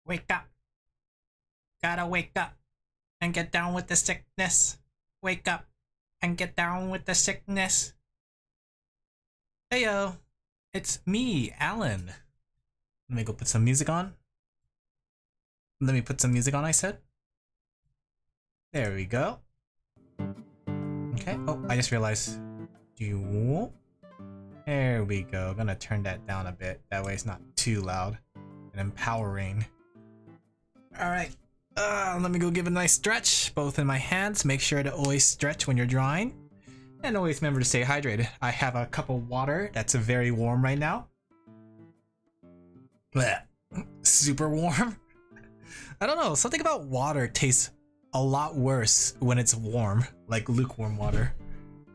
Wake up. Gotta wake up and get down with the sickness. Wake up and get down with the sickness. Heyo, it's me, Alan. Let me go put some music on. Let me put some music on, I said. There we go. Okay, oh, I just realized. There we go. I'm gonna turn that down a bit. That way it's not too loud and empowering. Alright, let me go give it a nice stretch, both in my hands. Make sure to always stretch when you're drawing. And always remember to stay hydrated. I have a cup of water that's very warm right now. Blech. Super warm. I don't know, something about water tastes a lot worse when it's warm, like lukewarm water.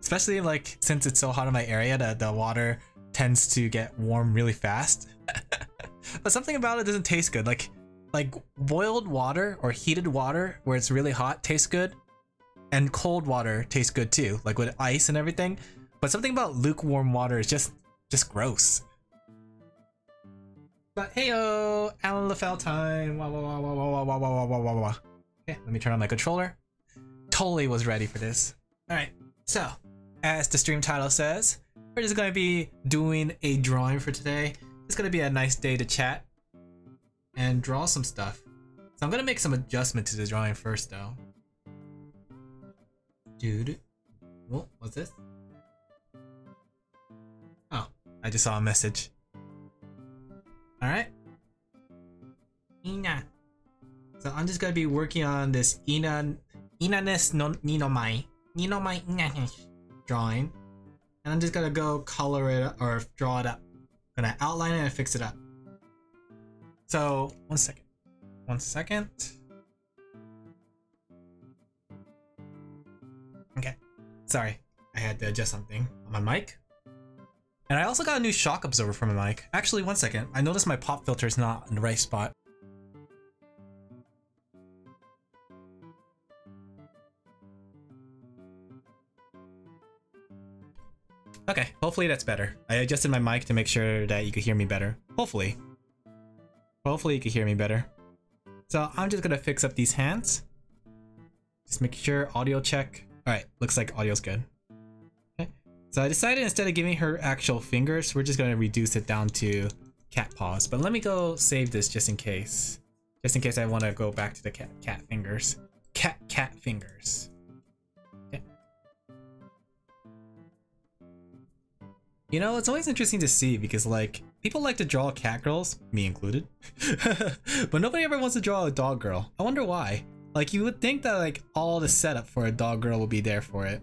Especially like since it's so hot in my area that the water tends to get warm really fast. But something about it doesn't taste good. Like boiled water or heated water where it's really hot tastes good. And cold water tastes good too, like with ice and everything. But something about lukewarm water is just gross. But heyo, Alan LaFell time. Wah, wah, wah, wah, wah, wah, wah, wah, wah, wah. Okay, let me turn on my controller. Totally was ready for this. Alright, so as the stream title says, we're just gonna be doing a drawing for today. It's gonna be a nice day to chat and draw some stuff. So I'm gonna make some adjustment to the drawing first though. Dude, oh, what's this? Oh, I just saw a message. Alright. Inya. So I'm just gonna be working on this Inanes no Ninomai Inanes drawing. And I'm just gonna go color it or draw it up. Gonna outline it and fix it up. So, one second. One second. Okay. Sorry. I had to adjust something on my mic. And I also got a new shock absorber for my mic. Actually, one second. I noticed my pop filter is not in the right spot. Okay, hopefully that's better. I adjusted my mic to make sure that you could hear me better. Hopefully. Hopefully you could hear me better. So I'm just gonna fix up these hands. Just make sure audio check. Alright, looks like audio's good. Okay. So I decided instead of giving her actual fingers, we're just gonna reduce it down to cat paws. But let me go save this just in case. Just in case I want to go back to the cat fingers. Cat fingers. Okay. You know, it's always interesting to see because like people like to draw cat girls, me included. But nobody ever wants to draw a dog girl. I wonder why. Like you would think that like all the setup for a dog girl will be there for it.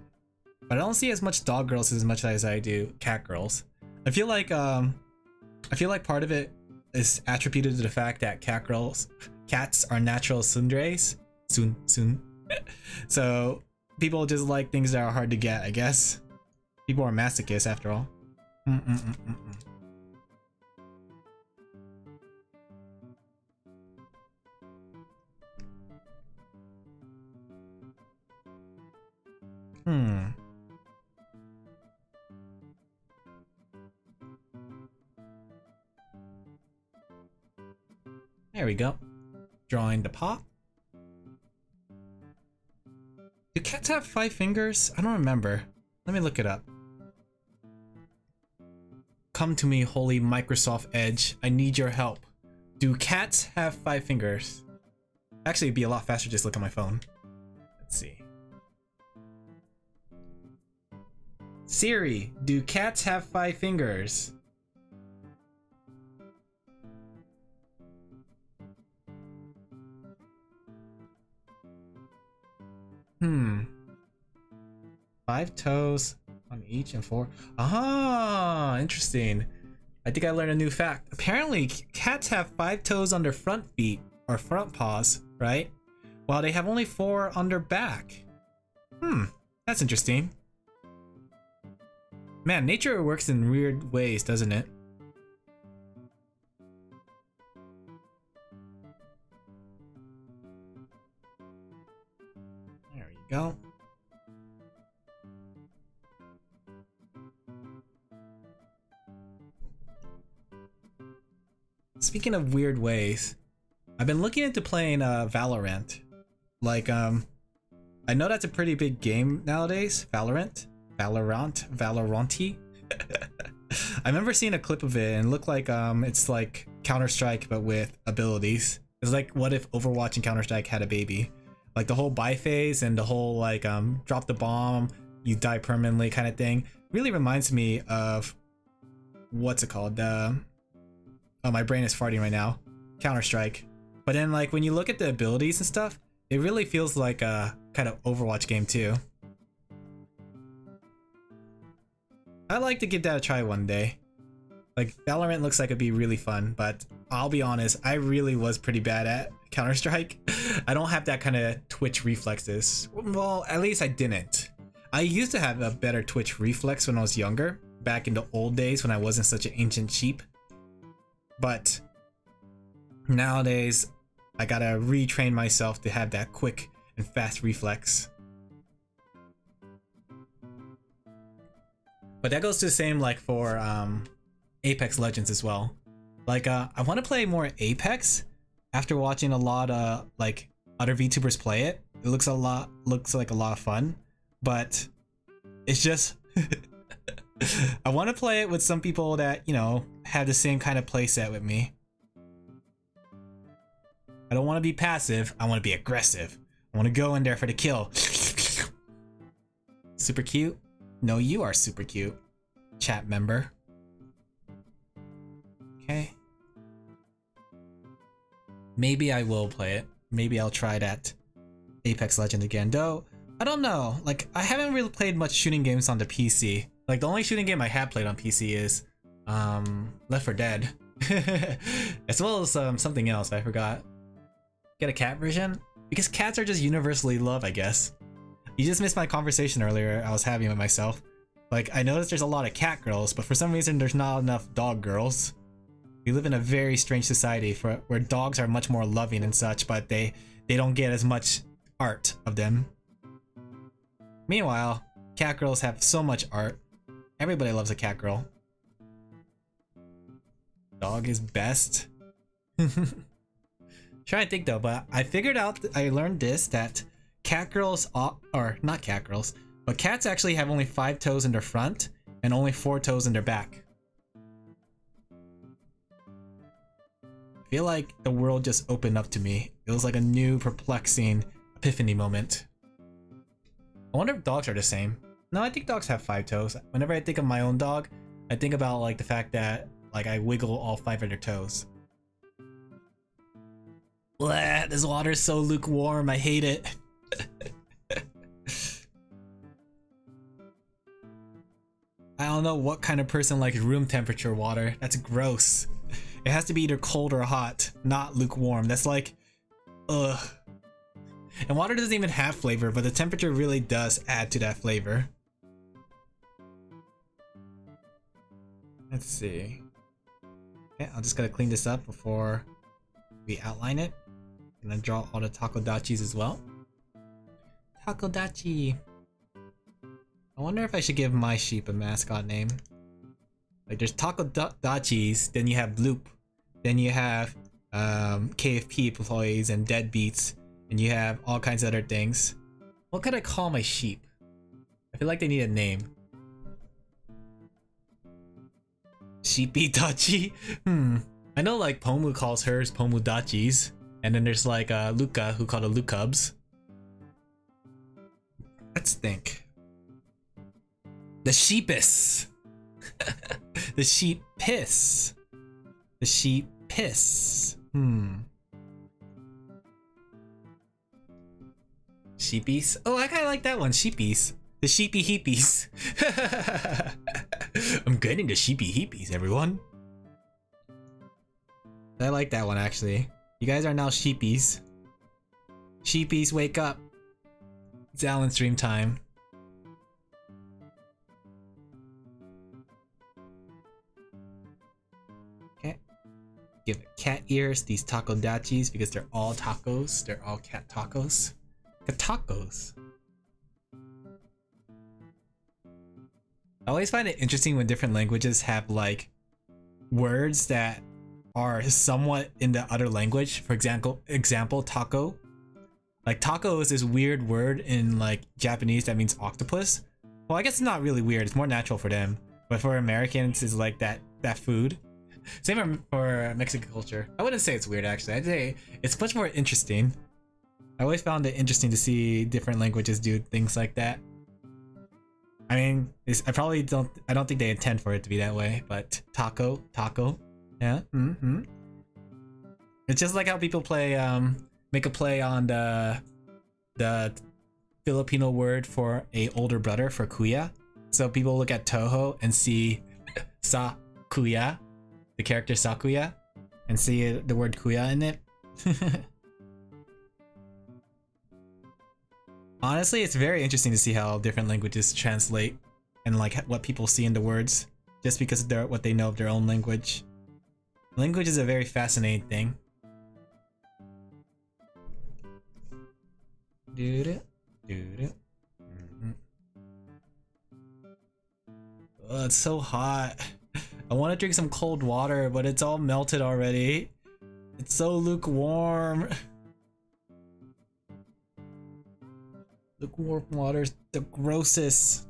But I don't see as much dog girls as much as I do cat girls. I feel like part of it is attributed to the fact that cats are natural tsunderes. Soon. So people just like things that are hard to get, I guess. People are masochists after all. There we go. Drawing the paw. Do cats have 5 fingers? I don't remember. Let me look it up. Come to me, holy Microsoft Edge. I need your help. Do cats have 5 fingers? Actually, it'd be a lot faster just look at my phone. Let's see. Siri, do cats have 5 fingers? Hmm. 5 toes on each and 4. Ah, interesting. I think I learned a new fact. Apparently, cats have 5 toes on their front feet or front paws, right? While they have only 4 on their back. That's interesting. Man, nature works in weird ways, doesn't it? There we go. Speaking of weird ways, I've been looking into playing Valorant. Like, I know that's a pretty big game nowadays. Valorant? Valoranty? I remember seeing a clip of it and it looked like it's like Counter-Strike but with abilities. It's like what if Overwatch and Counter-Strike had a baby. Like the whole buy phase and the whole like drop the bomb, you die permanently kind of thing. Really reminds me of what's it called? Oh, my brain is farting right now. Counter-Strike. But then like when you look at the abilities and stuff, it really feels like a kind of Overwatch game too. I'd like to give that a try one day. Like Valorant looks like it'd be really fun, but I'll be honest, I really was pretty bad at Counter-Strike. I don't have that kind of twitch reflexes. Well, at least I didn't. I used to have a better twitch reflex when I was younger, back in the old days when I wasn't such an ancient sheep. But nowadays, I gotta retrain myself to have that quick and fast reflex. But that goes to the same like for Apex Legends as well. Like I want to play more Apex after watching a lot of like other VTubers play it. It looks like a lot of fun, but it's just I want to play it with some people that, you know, have the same kind of play set with me. I don't want to be passive, I want to be aggressive. I want to go in there for the kill. Super cute? No, you are super cute, chat member. Okay. Maybe I will play it. Maybe I'll try that Apex Legends again. Though, I don't know. Like, I haven't really played much shooting games on the PC. Like, the only shooting game I have played on PC is Left 4 Dead. As well as something else I forgot. Get a cat version? Because cats are just universally loved, I guess. You just missed my conversation earlier I was having with myself. Like, I noticed there's a lot of cat girls, but for some reason there's not enough dog girls. We live in a very strange society where dogs are much more loving and such, but they don't get as much art of them. Meanwhile, cat girls have so much art. Everybody loves a cat girl. Dog is best. Trying to think though, but I figured out, I learned this, that cat girls, or not cat girls, but cats actually have only 5 toes in their front and only 4 toes in their back. I feel like the world just opened up to me. It was like a new perplexing epiphany moment. I wonder if dogs are the same. No, I think dogs have 5 toes. Whenever I think of my own dog, I think about like the fact that like I wiggle all 5 of their toes. Blah, this water is so lukewarm, I hate it. I don't know what kind of person likes room temperature water. That's gross. It has to be either cold or hot, not lukewarm. That's like, ugh. And water doesn't even have flavor, but the temperature really does add to that flavor. Let's see. Okay, I'm just gonna clean this up before we outline it. I'm gonna draw all the takodachis as well. Takodachi. I wonder if I should give my sheep a mascot name. Like there's takodachis, then you have Bloop, then you have KFP employees and deadbeats, and you have all kinds of other things. What could I call my sheep? I feel like they need a name. Sheepy Dachi? I know like Pomu calls hers Pomudachis, and then there's like Luca who called it Lucubs. Let's think. The sheepis. The sheep piss. The sheep piss. Sheepies? Oh, I kinda like that one. Sheepies. The sheepy heepies. I'm getting the sheepy heepies, everyone. I like that one actually. You guys are now sheepies. Sheepies, wake up. It's Alan stream time. Okay. Give it cat ears, these takodachis, because they're all tacos. They're all cat tacos. Tacos. I always find it interesting when different languages have like words that are somewhat in the other language. For example, taco. Like taco is this weird word in like Japanese that means octopus. Well, I guess it's not really weird. It's more natural for them. But for Americans, it's like that food. Same for Mexican culture. I wouldn't say it's weird actually. I'd say it's much more interesting. I always found it interesting to see different languages do things like that. I mean, I don't think they intend for it to be that way, but taco, yeah. It's just like how people play, make a play on the Filipino word for a older brother for kuya. So people look at Toho and see sa kuya, the character Sakuya, and see the word kuya in it. Honestly, it's very interesting to see how different languages translate and like what people see in the words just because of what they know of their own language. Language is a very fascinating thing. Oh, it's so hot. I want to drink some cold water, but it's all melted already. It's so lukewarm. Lukewarm water's the grossest.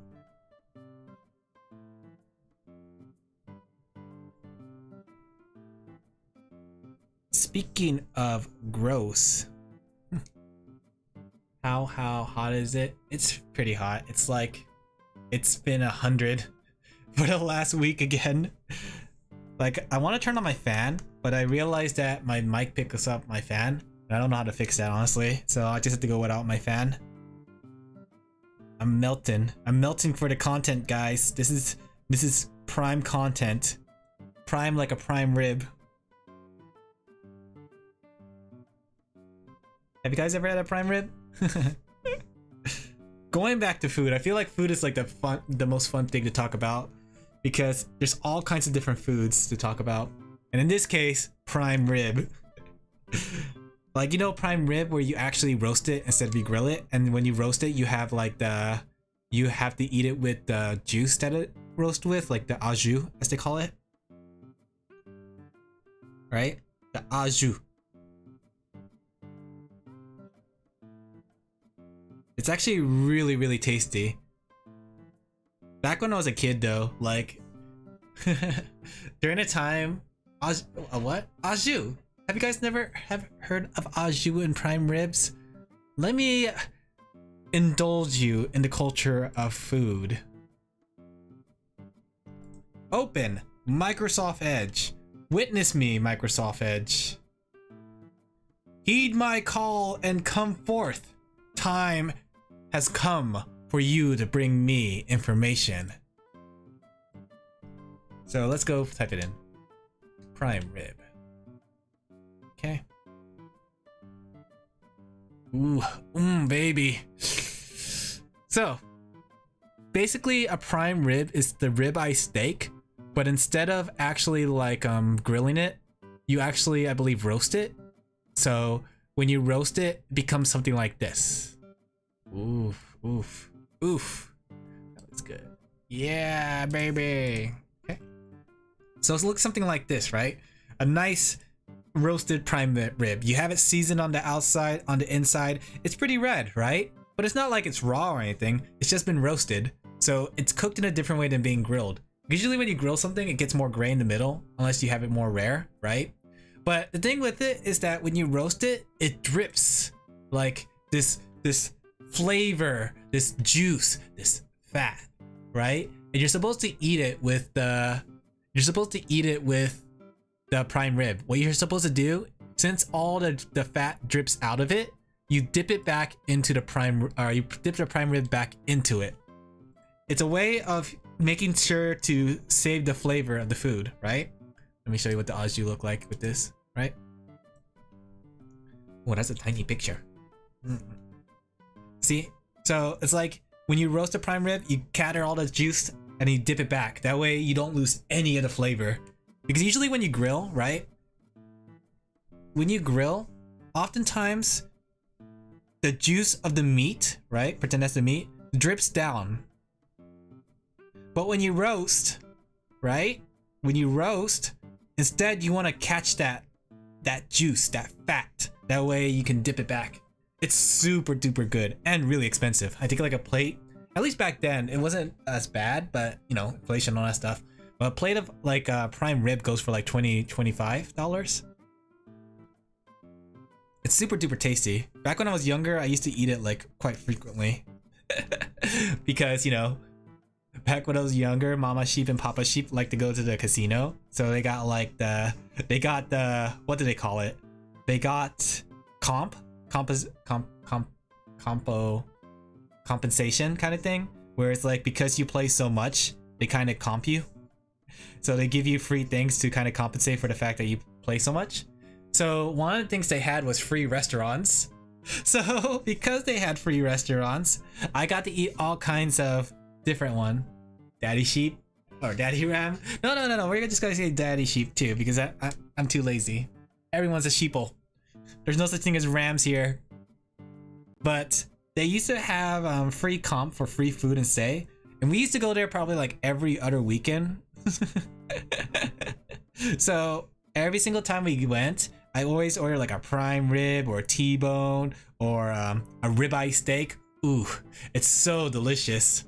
Speaking of gross, how hot is it? It's pretty hot. It's like it's been 100 for the last week again. Like I want to turn on my fan, but I realized that my mic picks up my fan. And I don't know how to fix that honestly, so I just have to go without my fan. I'm melting. I'm melting for the content, guys. This is prime content. Prime like a prime rib. Have you guys ever had a prime rib? Going back to food, I feel like food is like the most fun thing to talk about because there's all kinds of different foods to talk about. And in this case, prime rib. Like, you know, prime rib where you actually roast it instead of you grill it, and when you roast it, you have like you have to eat it with the juice that it roasts with, like the au jus as they call it. Right? The au jus. It's actually really, really tasty. Back when I was a kid though, like during a time, what? Au jus. Have you guys never heard of au jus and prime ribs? Let me indulge you in the culture of food. Open Microsoft Edge. Witness me, Microsoft Edge. Heed my call and come forth. Time has come for you to bring me information. So let's go type it in. Prime rib. Okay. Ooh, baby. So, basically a prime rib is the ribeye steak, but instead of actually like grilling it, you actually, I believe, roast it. So when you roast it, it becomes something like this. Oof, oof, oof. That looks good. Yeah, baby. Okay. So it looks something like this, right? A nice roasted prime rib. You have it seasoned on the outside, on the inside. It's pretty red, right? But it's not like it's raw or anything. It's just been roasted. So it's cooked in a different way than being grilled. Usually when you grill something, it gets more gray in the middle, unless you have it more rare, right? But the thing with it is that when you roast it, it drips like this flavor, this juice, this fat, right? And you're supposed to eat it with the prime rib. What you're supposed to do, since all the fat drips out of it, you dip it back into the prime, or you dip the prime rib back into it. It's a way of making sure to save the flavor of the food, right? Let me show you what the au jus look like with this, right? Oh, that's a tiny picture. See? So it's like when you roast a prime rib, you gather all the juice and you dip it back. That way you don't lose any of the flavor. Because usually when you grill, right? When you grill, oftentimes the juice of the meat, right? Pretend that's the meat, drips down. But when you roast, right? When you roast, Instead, you want to catch that juice, that fat. That way you can dip it back. It's super duper good and really expensive. I think like a plate, at least back then, it wasn't as bad, but you know, inflation and all that stuff. But a plate of like prime rib goes for like $25. It's super duper tasty. Back when I was younger, I used to eat it like quite frequently. Because, you know, back when I was younger, Mama Sheep and Papa Sheep like to go to the casino. So they got like what do they call it? They got compensation kind of thing, where it's like because you play so much, they kind of comp you. So they give you free things to kind of compensate for the fact that you play so much. So one of the things they had was free restaurants. So because they had free restaurants, I got to eat all kinds of different one. Daddy sheep or daddy ram. No. We're just gonna say daddy sheep too, because I'm too lazy. Everyone's a sheeple. There's no such thing as rams here. But they used to have free comp for free food and stay. And we used to go there probably like every other weekend. So every single time we went, I always order like a prime rib or a T-bone or a ribeye steak. Ooh, it's so delicious.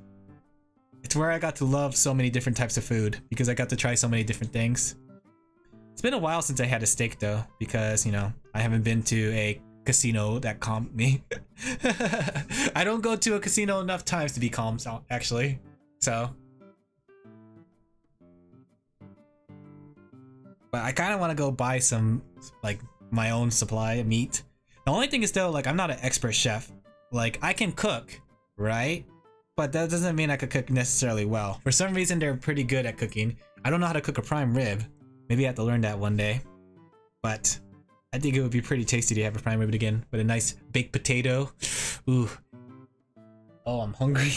It's where I got to love so many different types of food because I got to try so many different things. It's been a while since I had a steak though, because you know, I haven't been to a casino that calmed me. I don't go to a casino enough times to be calmed actually. So but I kind of want to go buy some, like, my own supply of meat. The only thing is though, like, I'm not an expert chef. Like, I can cook, right? But that doesn't mean I could cook necessarily well. For some reason, they're pretty good at cooking. I don't know how to cook a prime rib. Maybe I have to learn that one day. But I think it would be pretty tasty to have a prime rib again with a nice baked potato. Ooh. Oh, I'm hungry.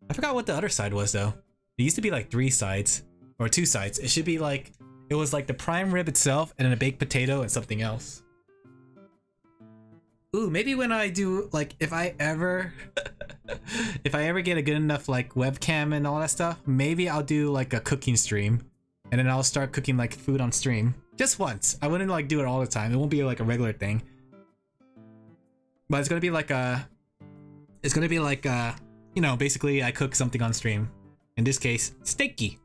I forgot what the other side was though. It used to be like 3 sides or 2 sides. It should be like, it was like the prime rib itself and then a baked potato and something else. Ooh, maybe when I do, like, if I ever get a good enough like webcam and all that stuff, maybe I'll do like a cooking stream and then I'll start cooking like food on stream. Just once. I wouldn't like do it all the time. It won't be like a regular thing. But it's gonna be like you know, basically I cook something on stream. In this case, steaky.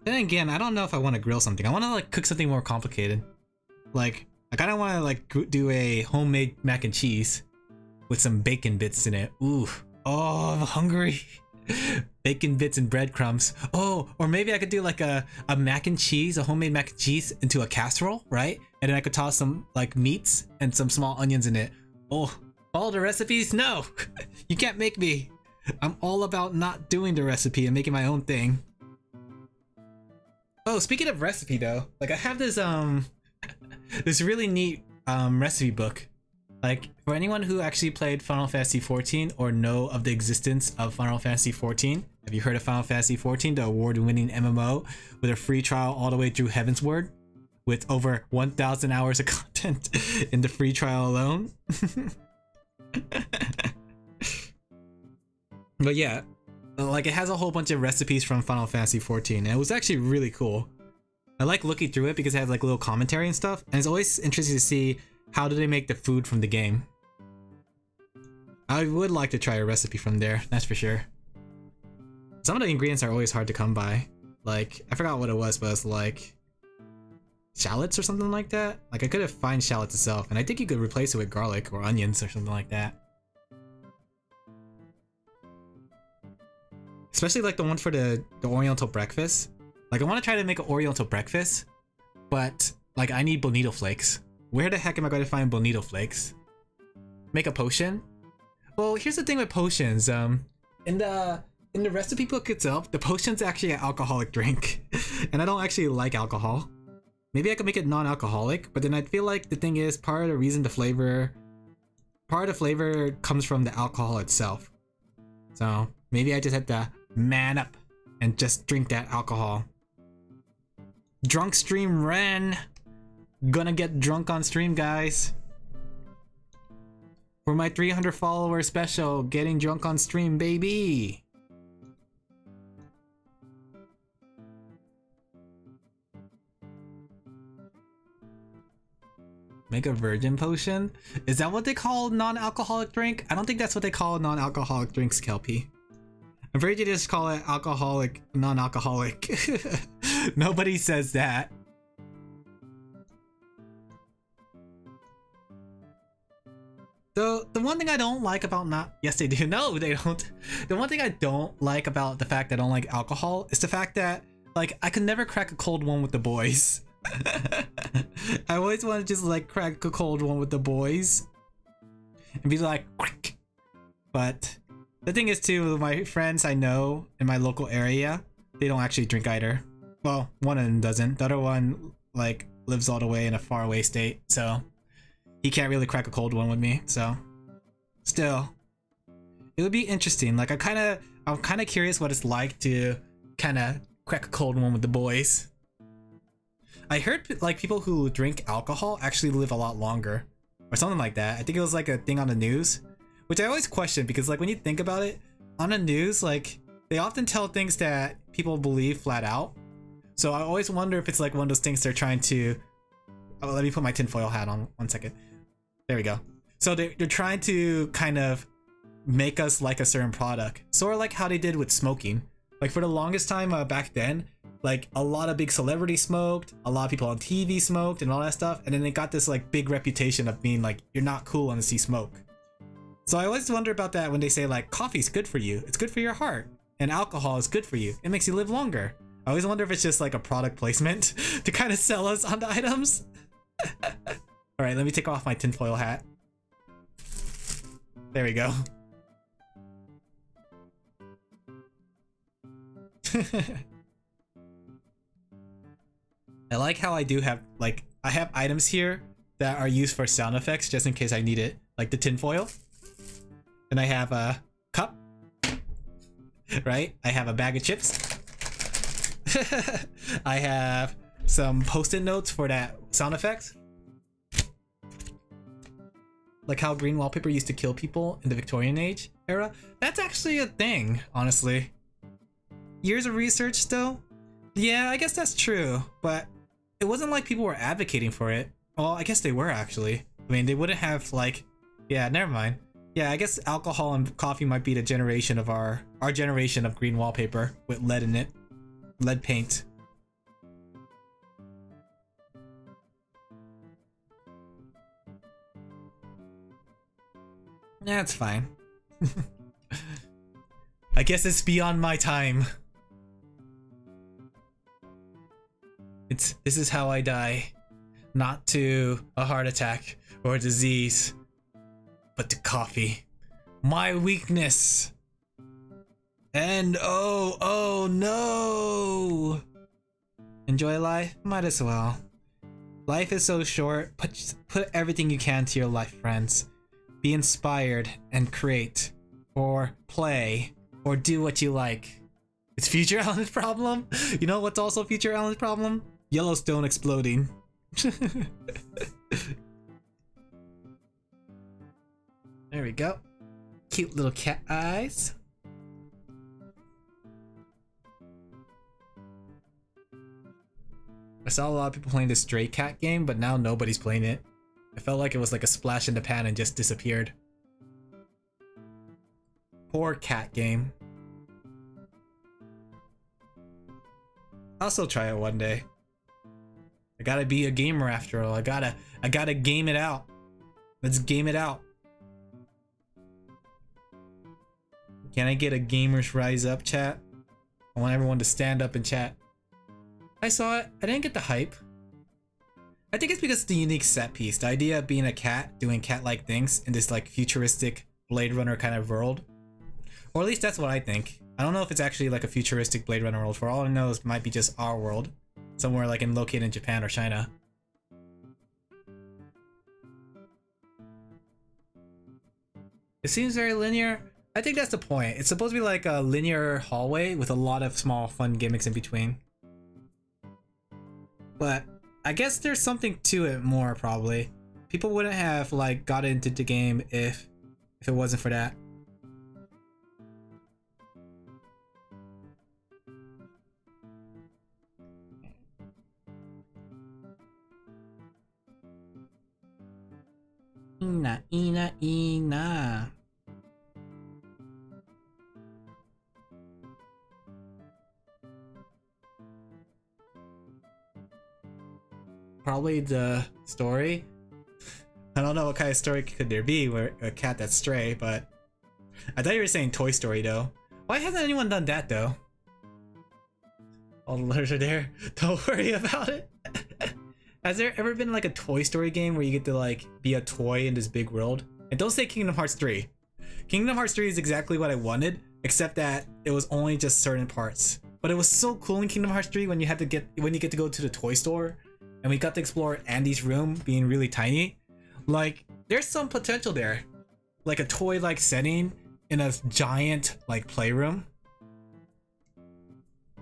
Then again, I don't know if I want to grill something. I want to like cook something more complicated. Like, I kind of want to like do a homemade mac and cheese with some bacon bits in it. Ooh, oh, I'm hungry. Bacon bits and breadcrumbs. Oh, or maybe I could do like a mac and cheese, a homemade mac and cheese into a casserole, right? And then I could toss some like meats and some small onions in it. Oh, all the recipes? No, you can't make me. I'm all about not doing the recipe and making my own thing. Oh, speaking of recipe though, like I have this this really neat recipe book. Like for anyone who actually played Final Fantasy XIV or know of the existence of Final Fantasy XIV, have you heard of Final Fantasy XIV, the award-winning MMO with a free trial all the way through Heavensward, with over 1,000 hours of content in the free trial alone? But yeah, like it has a whole bunch of recipes from Final Fantasy XIV, and it was actually really cool. I like looking through it because it has like little commentary and stuff, and it's always interesting to see how do they make the food from the game. I would like to try a recipe from there, that's for sure. Some of the ingredients are always hard to come by. Like, I forgot what it was, but it's like shallots or something like that. Like I could have found shallots itself, and I think you could replace it with garlic or onions or something like that. Especially like the one for the Oriental breakfast. Like I want to try to make an Oriental breakfast, but like I need bonito flakes. Where the heck am I going to find bonito flakes? Make a potion? Well, here's the thing with potions. In the recipe book itself, the potion's actually an alcoholic drink, and I don't actually like alcohol. Maybe I could make it non-alcoholic, but then I feel like the thing is part of the reason part of the flavor comes from the alcohol itself. So maybe I just have to man up and just drink that alcohol. Drunk stream Ren. Gonna get drunk on stream, guys. For my 300 follower special, getting drunk on stream, baby. Make a virgin potion? Is that what they call non-alcoholic drink? I don't think that's what they call non-alcoholic drinks, Kelpie. I'm afraid you just call it alcoholic, non-alcoholic. Nobody says that. So the one thing I don't like about yes they do, no they don't. The one thing I don't like about the fact that I don't like alcohol is the fact that like I could never crack a cold one with the boys. I always want to just like crack a cold one with the boys and be like quick. But the thing is too, my friends I know in my local area, they don't actually drink either. Well, one of them doesn't. The other one like lives all the way in a faraway state, so he can't really crack a cold one with me. So still, it would be interesting. Like I'm kind of curious what it's like to kind of crack a cold one with the boys. I heard like people who drink alcohol actually live a lot longer or something like that. I think it was like a thing on the news, which I always question because like when you think about it on the news, like they often tell things that people believe flat out. So I always wonder if it's like one of those things they're trying to, oh, let me put my tinfoil hat on 1 second. There we go. So they're trying to kind of make us like a certain product. Sort of like how they did with smoking. Like for the longest time back then, like a lot of big celebrities smoked, a lot of people on TV smoked and all that stuff. And then they got this like big reputation of being like, you're not cool unless you smoke. So I always wonder about that when they say like coffee's good for you. It's good for your heart. And alcohol is good for you. It makes you live longer. I always wonder if it's just like a product placement to kind of sell us on the items. All right, let me take off my tinfoil hat. There we go. I like how I do have, like, I have items here that are used for sound effects just in case I need it. Like the tinfoil. And I have a cup. Right? I have a bag of chips. I have some post-it notes for that sound effects. Like how green wallpaper used to kill people in the Victorian age era. That's actually a thing, honestly. Years of research still? Yeah, I guess that's true, but it wasn't like people were advocating for it. Well, I guess they were actually. I mean, they wouldn't have like, yeah, never mind. Yeah, I guess alcohol and coffee might be the generation of our generation of green wallpaper with lead in it. Lead paint. Yeah, it's fine. I guess it's beyond my time. This is how I die. Not to a heart attack or a disease, but to coffee. My weakness. And oh no. Enjoy life? Might as well. Life is so short. Put everything you can to your life, friends. Be inspired and create, or play, or do what you like. It's Future Alan's problem? You know what's also Future Alan's problem? Yellowstone exploding. There we go. Cute little cat eyes. I saw a lot of people playing this Stray Cat game, but now nobody's playing it. I felt like it was like a splash in the pan and just disappeared. Poor cat game. I'll still try it one day. I gotta be a gamer after all. I gotta game it out. Let's game it out. Can I get a gamers rise up chat? I want everyone to stand up and chat. I saw it. I didn't get the hype. I think it's because it's the unique set piece. The idea of being a cat, doing cat-like things in this like futuristic Blade Runner kind of world. Or at least that's what I think. I don't know if it's actually like a futuristic Blade Runner world. For all I know, it might be just our world. Somewhere like located in Japan or China. It seems very linear. I think that's the point. It's supposed to be like a linear hallway with a lot of small fun gimmicks in between. But I guess there's something to it more probably. People wouldn't have like got into the game if if it wasn't for that. Ina, ina, ina. Probably the story. I don't know what kind of story could there be where a cat that's stray, but I thought you were saying Toy Story though. Why hasn't anyone done that though? All the letters are there. Don't worry about it. Has there ever been like a Toy Story game where you get to like be a toy in this big world? And don't say Kingdom Hearts 3. Kingdom Hearts 3 is exactly what I wanted, except that it was only just certain parts. But it was so cool in Kingdom Hearts 3 when you get to go to the toy store and we got to explore Andy's room being really tiny. Like, there's some potential there. Like a toy-like setting in a giant, like, playroom.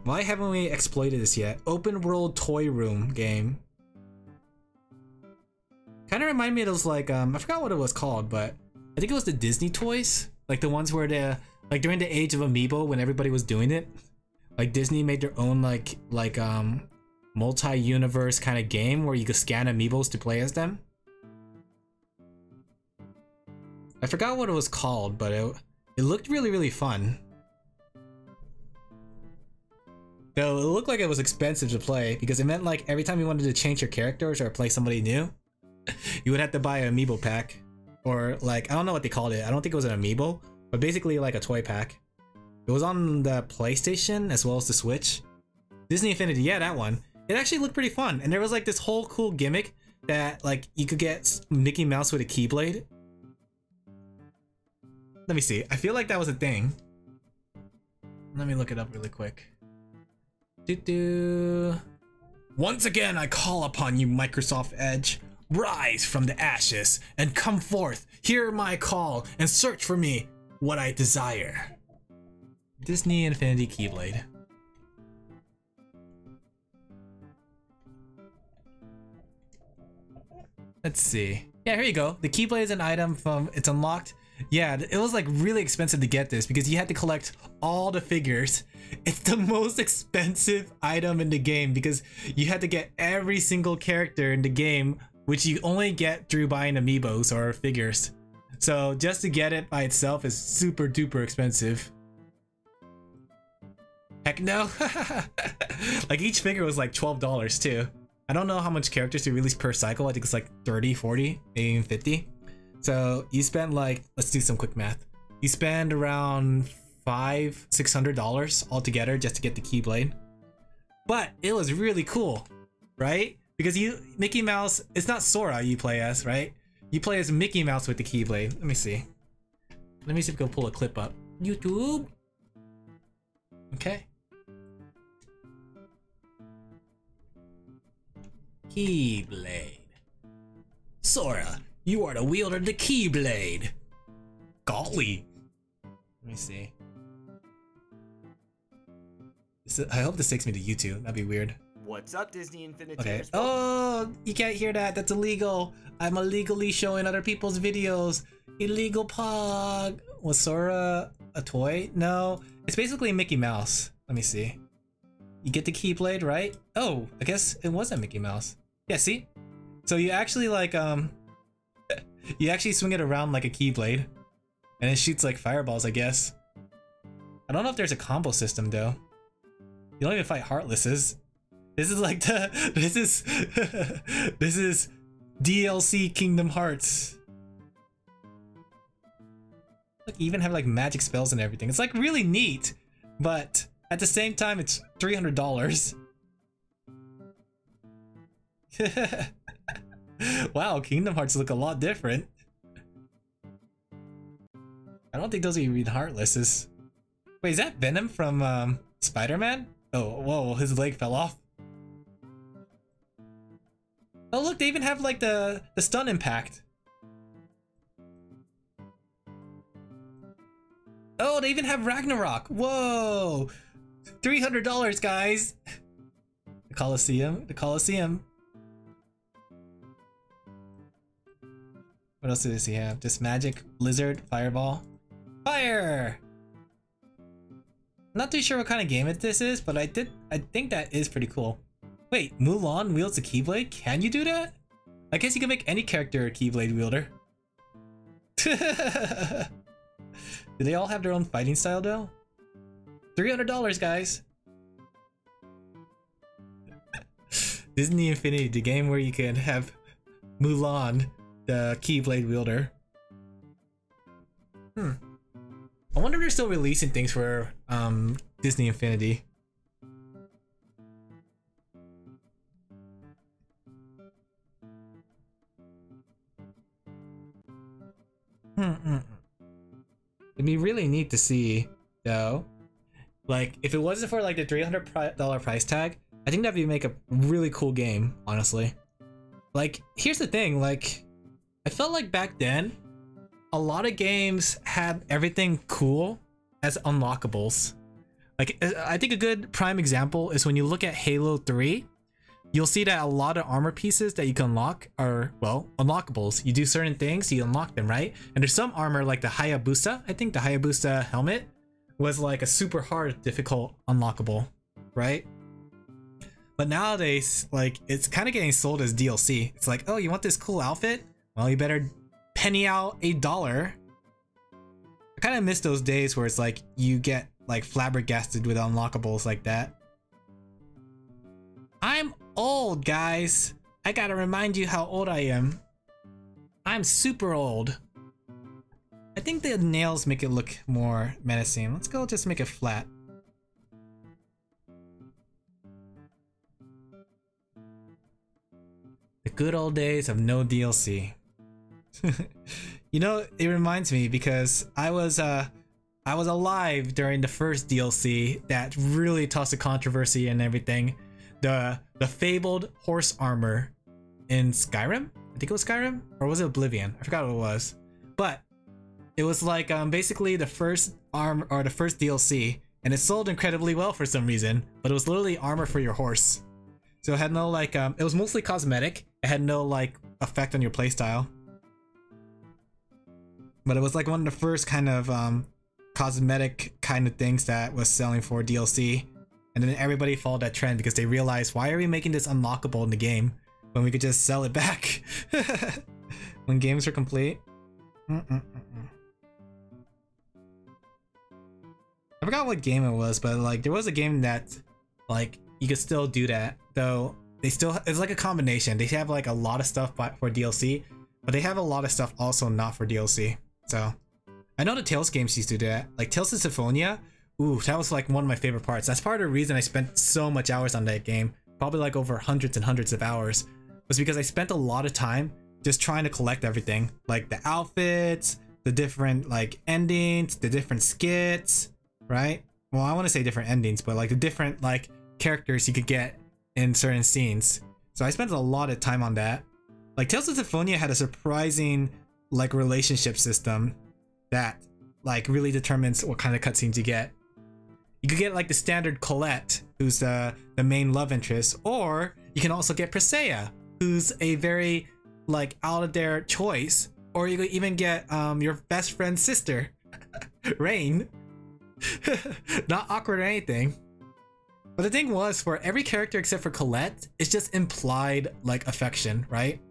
Why haven't we exploited this yet? Open world toy room game. Kind of remind me of those, like, I forgot what it was called, but I think it was the Disney toys. Like the ones where like during the age of Amiibo when everybody was doing it. Like Disney made their own, like multi-universe kind of game where you could scan Amiibos to play as them. I forgot what it was called, but it looked really, really fun. Though it looked like it was expensive to play because it meant like every time you wanted to change your characters or play somebody new, you would have to buy an Amiibo pack. Or like, I don't know what they called it. I don't think it was an Amiibo, but basically like a toy pack. It was on the PlayStation as well as the Switch. Disney Infinity, yeah, that one. It actually looked pretty fun. And there was like this whole cool gimmick that like you could get Mickey Mouse with a Keyblade. Let me see. I feel like that was a thing. Let me look it up really quick. Once again, I call upon you, Microsoft Edge. Rise from the ashes and come forth. Hear my call and search for me what I desire. Disney Infinity Keyblade. Let's see. Yeah, here you go. The Keyblade is an item from It's Unlocked. Yeah, it was like really expensive to get this because you had to collect all the figures. It's the most expensive item in the game because you had to get every single character in the game, which you only get through buying amiibos or figures. So just to get it by itself is super duper expensive. Heck no. Like each figure was like $12 too. I don't know how much characters they release per cycle. I think it's like 30, 40, maybe even 50. So you spend like, let's do some quick math. You spend around $500–600 altogether just to get the Keyblade. But it was really cool, right? Because Mickey Mouse, it's not Sora you play as, right? You play as Mickey Mouse with the Keyblade. Let me see. Let me see if we can pull a clip up. YouTube. Okay. Keyblade. Sora, you are the wielder of the Keyblade. Golly. Let me see. I hope this takes me to YouTube. That'd be weird. What's up, Disney Infinity? Okay. Oh, you can't hear that. That's illegal. I'm illegally showing other people's videos. Illegal pog. Was Sora a toy? No. It's basically Mickey Mouse. Let me see. You get the Keyblade, right? Oh, I guess it wasn't Mickey Mouse. Yeah, see? So you actually like, you actually swing it around like a Keyblade. And it shoots like fireballs, I guess. I don't know if there's a combo system though. You don't even fight Heartlesses. This is like this is DLC Kingdom Hearts. Look, you even have like magic spells and everything. It's like really neat, but at the same time, it's $300. Wow, Kingdom Hearts look a lot different. I don't think those are even Heartlesses. Wait, is that Venom from Spider-Man? Oh, whoa, his leg fell off. Oh look, they even have like the stun impact. Oh, they even have Ragnarok. Whoa, $300, guys. The Coliseum. What else does he have? Just magic, blizzard, fireball. Fire! Not too sure what kind of game this is, but I think that is pretty cool. Wait, Mulan wields a Keyblade? Can you do that? I guess you can make any character a Keyblade wielder. Do they all have their own fighting style though? $300, guys! Disney Infinity, the game where you can have Mulan, the Keyblade wielder. I wonder if they're still releasing things for Disney Infinity. It'd be really neat to see, though. Like, if it wasn't for like the $300 price tag, I think that'd make a really cool game, honestly. Like, here's the thing, like, I felt like back then, a lot of games had everything cool as unlockables. Like, I think a good prime example is when you look at Halo 3, you'll see that a lot of armor pieces that you can unlock are, well, unlockables. You do certain things, you unlock them, right? And there's some armor like the Hayabusa. I think the Hayabusa helmet was like a super hard, difficult unlockable, right? But nowadays, like, it's kind of getting sold as DLC. It's like, oh, you want this cool outfit? Well, you better penny out $1. I kind of miss those days where it's like you get like flabbergasted with unlockables like that. I'm old, guys. I gotta remind you how old I am. I'm super old. I think the nails make it look more menacing. Let's go just make it flat. The good old days of no DLC. You know, it reminds me because I was alive during the first DLC that really tossed a controversy and everything. The fabled horse armor in Skyrim? I think it was Skyrim? Or was it Oblivion? I forgot what it was. But it was like basically the first the first DLC, and it sold incredibly well for some reason, but it was literally armor for your horse. So it had no like it was mostly cosmetic. It had no like effect on your playstyle. But it was like one of the first kind of cosmetic kind of things that was selling for DLC. And then everybody followed that trend because they realized, why are we making this unlockable in the game when we could just sell it back when games are complete? I forgot what game it was, but like there was a game that like you could still do that, though they still, it's like a combination. They have like a lot of stuff for DLC, but they have a lot of stuff also not for DLC. So I know the Tales games used to do that, like Tales of Symphonia. Ooh, that was like one of my favorite parts. That's part of the reason I spent so much hours on that game, probably like over hundreds and hundreds of hours, was because I spent a lot of time just trying to collect everything, like the outfits, the different like endings, the different skits, right? Well, I want to say different endings, but like the different like characters you could get in certain scenes. So I spent a lot of time on that. Like Tales of Symphonia had a surprising like relationship system that like really determines what kind of cutscenes you get. You could get like the standard Colette, who's the main love interest, or you can also get Presea, who's a very like out of their choice, or you could even get your best friend's sister, Rain. Not awkward or anything. But the thing was, for every character except for Colette, it's just implied like affection, right?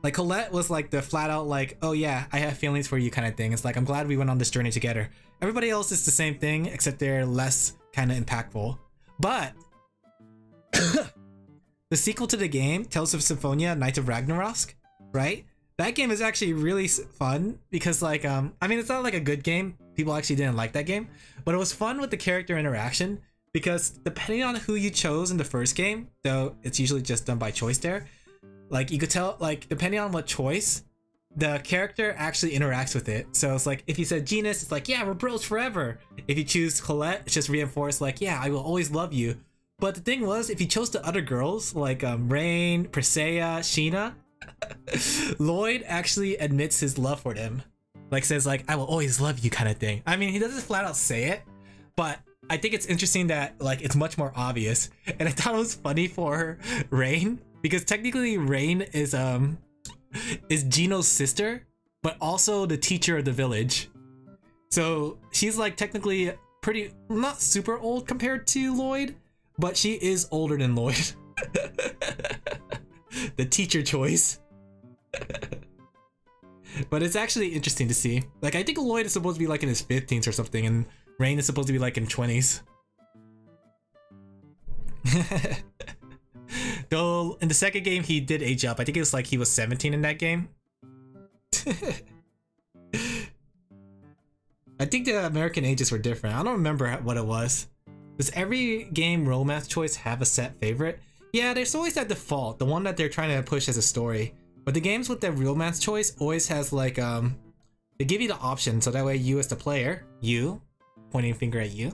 Like Colette was like the flat out like, oh yeah, I have feelings for you kind of thing. It's like, I'm glad we went on this journey together. Everybody else is the same thing, except they're less kind of impactful. But the sequel to the game, Tales of Symphonia, Knights of Ragnarok, right? That game is actually really fun because like, I mean, it's not like a good game. People actually didn't like that game, but it was fun with the character interaction because depending on who you chose in the first game, though it's usually just done by choice there, like you could tell, like depending on what choice, the character actually interacts with it. So it's like, if you said Genus, it's like, yeah, we're bros forever. If you choose Colette, it's just reinforced like, yeah, I will always love you. But the thing was, if you chose the other girls, like Rain, Presea, Sheena, Lloyd actually admits his love for them. Like says like, I will always love you kind of thing. I mean, he doesn't flat out say it, but I think it's interesting that like it's much more obvious. And I thought it was funny for Rain, because technically Rain is is Gino's sister, but also the teacher of the village. So she's like technically pretty, not super old compared to Lloyd, but she is older than Lloyd. The teacher choice. But it's actually interesting to see. Like, I think Lloyd is supposed to be like in his 15s or something, and Rain is supposed to be like in 20s. Though in the second game he did age up. I think it was like he was 17 in that game. I think the American ages were different. I don't remember what it was. Does every game romance choice have a set favorite? Yeah, there's always that default, the one that they're trying to push as a story. But the games with the romance choice always has like, they give you the option, so that way you as the player, you, pointing finger at you,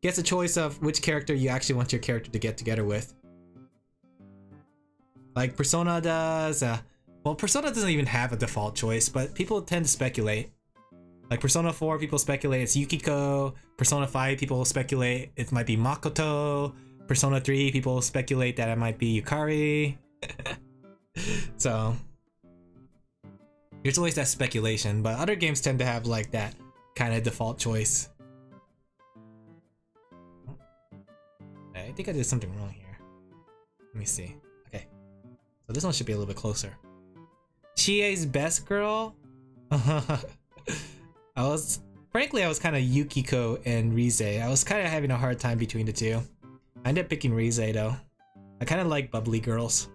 gets a choice of which character you actually want your character to get together with. Like Persona does, well, Persona doesn't even have a default choice, but people tend to speculate. Like Persona 4, people speculate it's Yukiko. Persona 5, people speculate it might be Makoto. Persona 3, people speculate that it might be Yukari. So there's always that speculation, but other games tend to have like that kind of default choice. I think I did something wrong here. Let me see. Okay, so this one should be a little bit closer. Chie's best girl? Frankly, I was kind of Yukiko and Rize. I was kind of having a hard time between the two. I ended up picking Rize though. I kind of like bubbly girls.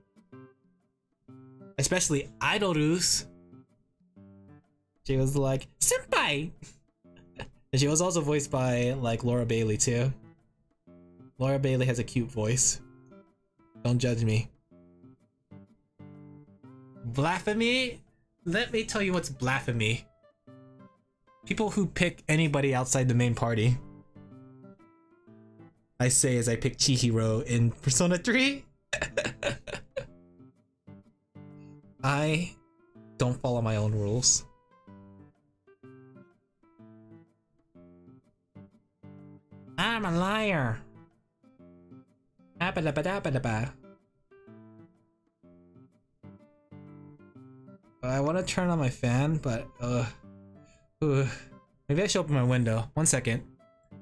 Especially Idolus. She was like, Senpai! And she was also voiced by like Laura Bailey too. Laura Bailey has a cute voice. Don't judge me. Blasphemy? Let me tell you what's blasphemy. People who pick anybody outside the main party. I say as I pick Chihiro in Persona 3. I don't follow my own rules. I'm a liar. I want to turn on my fan, but maybe I should open my window. 1 second.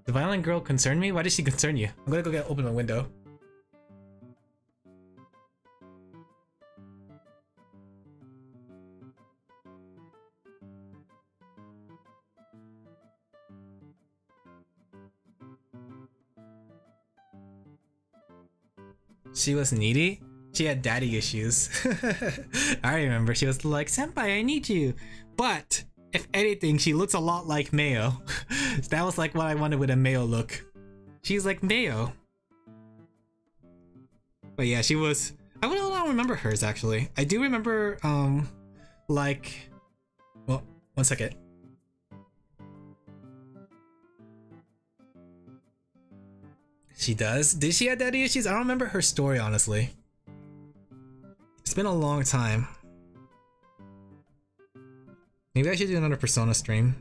The violent girl concern me? Why does she concern you? I'm gonna go open my window. She was needy? She had daddy issues. I remember she was like, Senpai, I need you. But if anything, she looks a lot like Mayo. That was like what I wanted with a Mayo look. She's like Mayo. But yeah, she was... I don't remember hers actually. I do remember, like... Well, 1 second. She does? Did she have daddy issues? I don't remember her story, honestly. It's been a long time. Maybe I should do another Persona stream.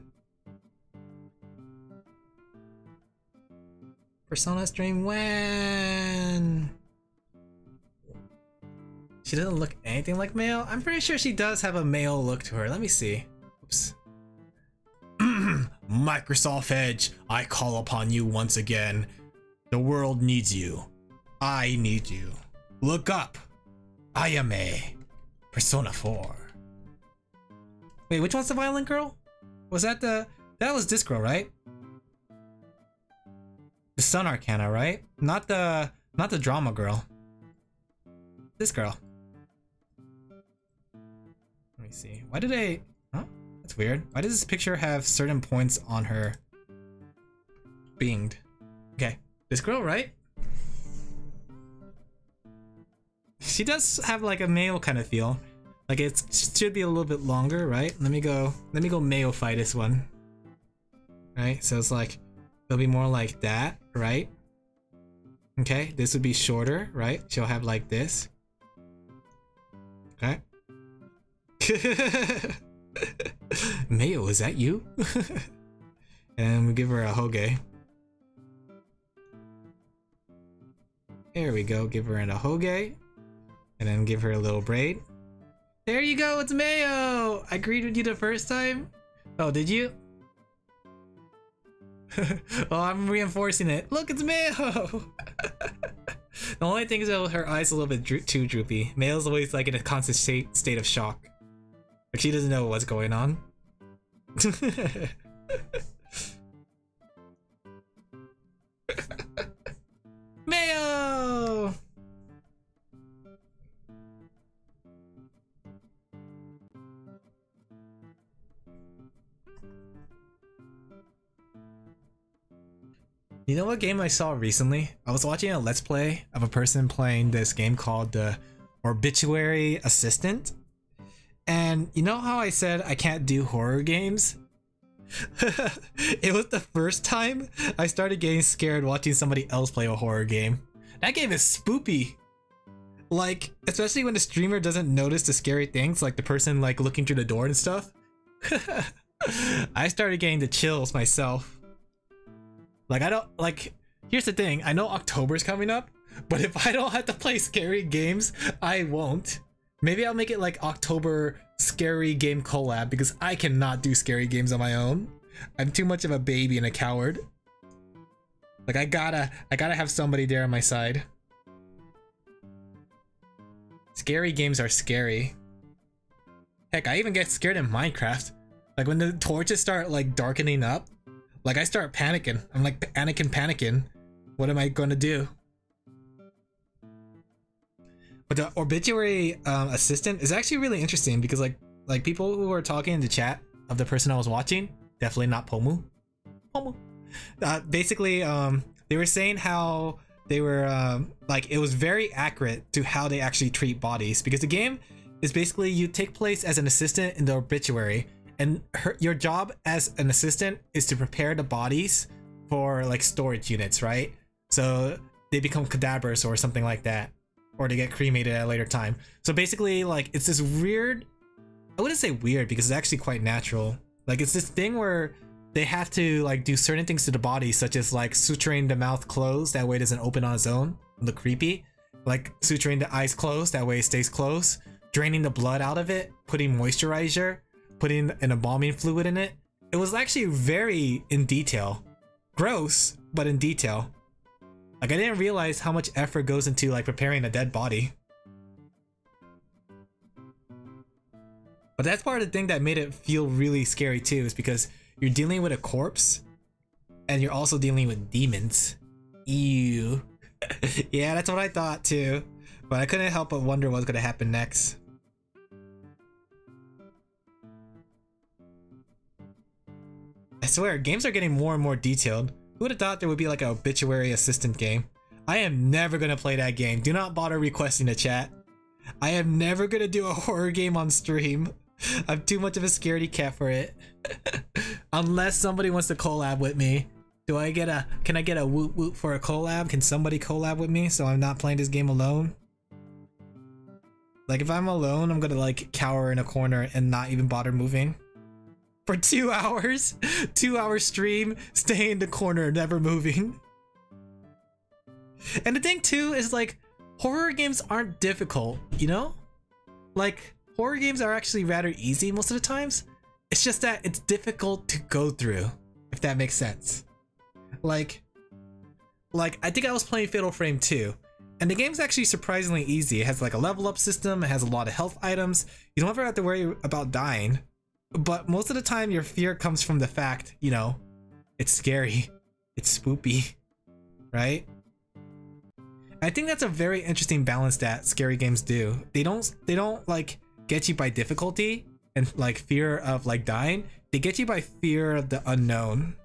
Persona stream when? She doesn't look anything like Mayo? I'm pretty sure she does have a male look to her. Let me see. Oops. Microsoft Edge, I call upon you once again. The world needs you. I need you. Look up. Ayame. Persona 4. Wait, which one's the violent girl? Was that the... That was this girl, right? The Sun Arcana, right? Not the drama girl. This girl. Let me see. Why did I... Huh? That's weird. Why does this picture have certain points on her? Binged. Okay. This girl, right? She does have like a male kind of feel. Like it should be a little bit longer, right? Let me go male-fy this one. Right? So it's like, it'll be more like that, right? Okay, this would be shorter, right? She'll have like this. Okay. Mayo, is that you? And we give her a hoge. There we go, give her a hoge. And then give her a little braid. There you go, it's Mayo! I greeted you the first time? Oh, did you? Oh, I'm reinforcing it. Look, it's Mayo! The only thing is that her eyes a little bit too droopy. Mayo's always like in a constant state of shock. Like she doesn't know what's going on. Mayo! You know what game I saw recently? I was watching a Let's Play of a person playing this game called the Obituary Assistant. And you know how I said I can't do horror games? It was the first time I started getting scared watching somebody else play a horror game. That game is spoopy. Like, especially when the streamer doesn't notice the scary things, like the person like looking through the door and stuff. I started getting the chills myself. Like, I don't, like, here's the thing, I know October's coming up, but if I don't have to play scary games, I won't. Maybe I'll make it like October scary game collab, because I cannot do scary games on my own. I'm too much of a baby and a coward. Like, I gotta have somebody there on my side. Scary games are scary. Heck, I even get scared in Minecraft. Like, when the torches start, like, darkening up, like, I start panicking. I'm like, panicking. What am I gonna do? But the Obituary Assistant is actually really interesting because like people who were talking in the chat of the person I was watching, definitely not Pomu. Basically, they were saying how they were like, it was very accurate to how they actually treat bodies, because the game is basically you take place as an assistant in the obituary, and your job as an assistant is to prepare the bodies for like storage units, right? So they become cadavers or something like that, or they get cremated at a later time. So basically, like, it's this weird, I wouldn't say weird because it's actually quite natural. Like, it's this thing where they have to like do certain things to the body, such as like suturing the mouth closed, that way it doesn't open on its own, look creepy. Like suturing the eyes closed, that way it stays closed. Draining the blood out of it, putting moisturizer, putting an embalming fluid in it. It was actually very in detail. Gross, but in detail. Like, I didn't realize how much effort goes into like preparing a dead body. But that's part of the thing that made it feel really scary too, is because you're dealing with a corpse and you're also dealing with demons. Ew. Yeah, that's what I thought too. But I couldn't help but wonder what's gonna happen next. I swear, games are getting more and more detailed. Who would have thought there would be like an obituary assistant game? I am never gonna play that game. Do not bother requesting a chat. I am never gonna do a horror game on stream. I'm too much of a scaredy cat for it. Unless somebody wants to collab with me. Can I get a woot woot for a collab? Can somebody collab with me so I'm not playing this game alone? Like, if I'm alone, I'm gonna like cower in a corner and not even bother moving. For 2 hours? 2 hour stream, stay in the corner, never moving. And the thing too is like, horror games aren't difficult, you know? Like, horror games are actually rather easy most of the times. It's just that it's difficult to go through, if that makes sense. Like I think I was playing Fatal Frame 2, and the game's actually surprisingly easy. It has like a level up system, it has a lot of health items. You don't ever have to worry about dying. But most of the time your fear comes from the fact, you know, it's scary, it's spoopy, right? I think that's a very interesting balance that scary games do. They don't like get you by difficulty and like fear of like dying. They get you by fear of the unknown.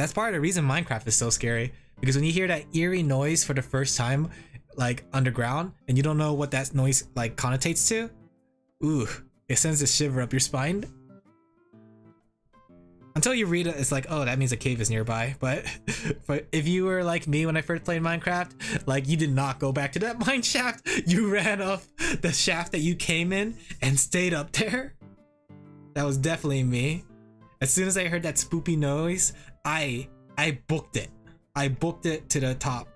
That's part of the reason Minecraft is so scary, because when you hear that eerie noise for the first time, like underground, and you don't know what that noise like connotates to, ooh, it sends a shiver up your spine. Until you read it, it's like, oh, that means a cave is nearby. But if you were like me when I first played Minecraft, like, you did not go back to that mine shaft. You ran off the shaft that you came in and stayed up there. That was definitely me. As soon as I heard that spoopy noise, I booked it. I booked it to the top.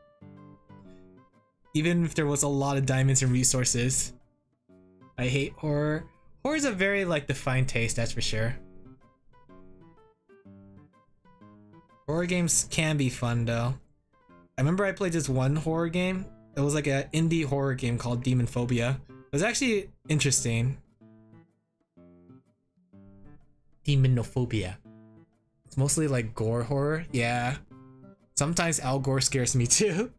Even if there was a lot of diamonds and resources. I hate horror. Horror is a very like defined taste, that's for sure. Horror games can be fun though. I remember I played this one horror game. It was like an indie horror game called Demon Phobia. It was actually interesting. Demonophobia. It's mostly like gore horror. Yeah. Sometimes Al Gore scares me too.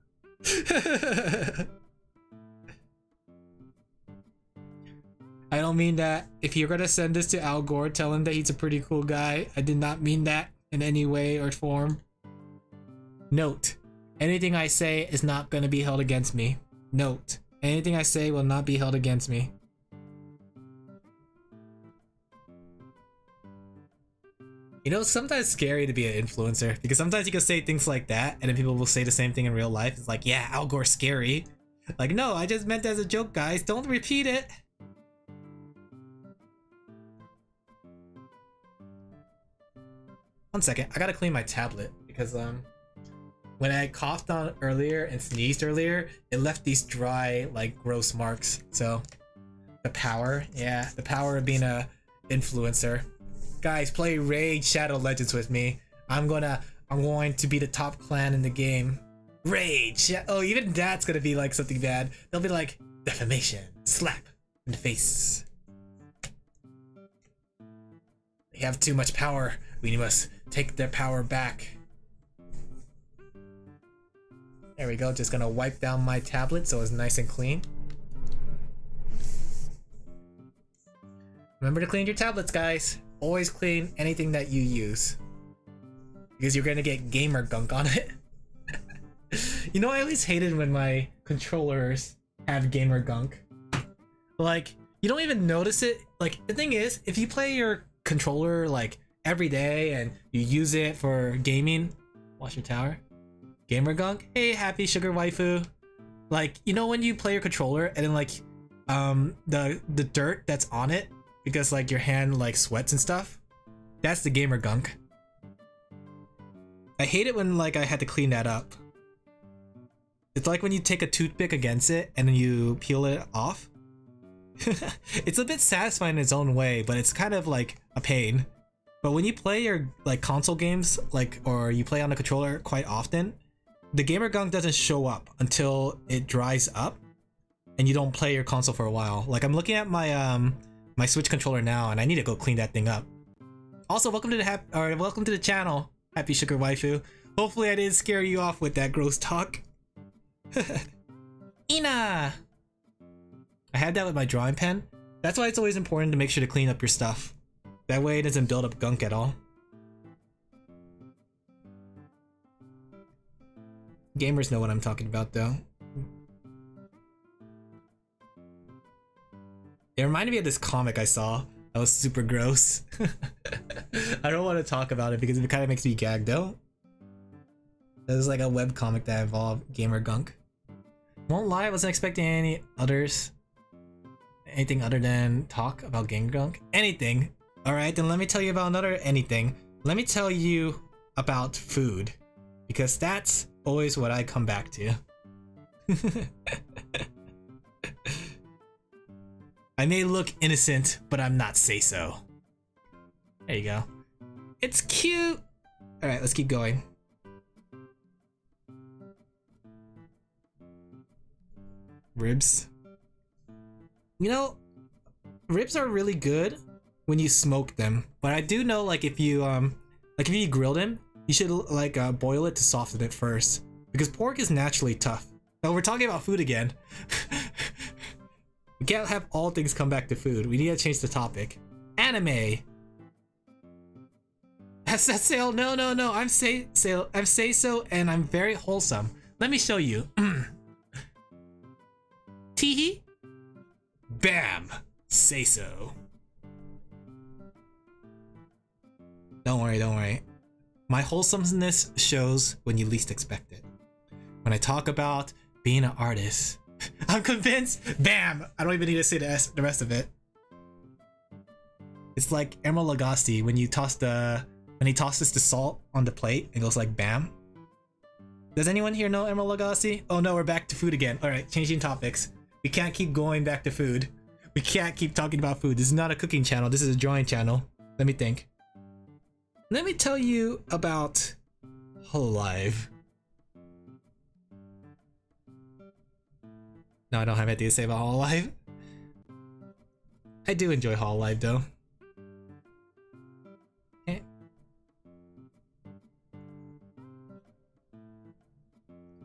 I don't mean that. If you're gonna send this to Al Gore, tell him that he's a pretty cool guy. I did not mean that in any way or form. Note, anything I say is not gonna be held against me. Note, anything I say will not be held against me. You know, it's sometimes scary to be an influencer because sometimes you can say things like that and then people will say the same thing in real life. It's like, yeah, Al Gore's scary. Like, no, I just meant as a joke, guys. Don't repeat it. One second, I gotta clean my tablet because when I coughed on earlier and sneezed earlier, it left these dry, like, gross marks. So the power, yeah, the power of being a influencer. Guys, play Raid Shadow Legends with me. I'm going to be the top clan in the game. Raid. Oh, even that's gonna be like something bad. They'll be like defamation, slap in the face. They have too much power. We must take their power back. There we go. Just gonna wipe down my tablet so it's nice and clean. Remember to clean your tablets, guys. Always clean anything that you use, because you're gonna get gamer gunk on it. You know, I always hated when my controllers have gamer gunk. Like, you don't even notice it. Like, the thing is, if you play your controller like every day and you use it for gaming, watch your tower, gamer gunk. Hey, happy sugar waifu. Like, you know when you play your controller and then like the dirt that's on it because like your hand like sweats and stuff, that's the gamer gunk. I hate it when like I had to clean that up. It's like when you take a toothpick against it and then you peel it off. It's a bit satisfying in its own way, but it's kind of like a pain. But when you play your like console games, like, or you play on the controller quite often, the gamer gunk doesn't show up until it dries up and you don't play your console for a while. Like, I'm looking at my my Switch controller now and I need to go clean that thing up. Also, welcome to the channel, Happy Sugar Waifu. Hopefully I didn't scare you off with that gross talk. Inya! I had that with my drawing pen. That's why it's always important to make sure to clean up your stuff. That way it doesn't build up gunk at all. Gamers know what I'm talking about though. It reminded me of this comic I saw. That was super gross. I don't want to talk about it because it kind of makes me gag though. It was like a web comic that involved gamer gunk. Won't lie, I wasn't expecting anything other than talk about gamer gunk. Anything. Alright, then let me tell you about another anything. Let me tell you about food. Because that's always what I come back to. I may look innocent, but I'm not say so. There you go. It's cute! Alright, let's keep going. Ribs. You know, ribs are really good when you smoke them, but I do know like if you grill them, you should like boil it to soften it first, because pork is naturally tough. Now we're talking about food again. We can't have all things come back to food. We need to change the topic. Anime. Sale. No. I'm say so, and I'm very wholesome. Let me show you. Teehee. Bam. Say so. Don't worry. My wholesomeness shows when you least expect it. When I talk about being an artist, I'm convinced. Bam! I don't even need to say the rest of it. It's like Emerald Lagasse when he tosses the salt on the plate and goes like bam. Does anyone here know Emerald Lagasse? Oh no, we're back to food again. Alright, changing topics. We can't keep going back to food. We can't keep talking about food. This is not a cooking channel. This is a drawing channel. Let me think. Let me tell you about Hololive. No, I don't have anything to say about Hololive. I do enjoy Hololive though. Okay.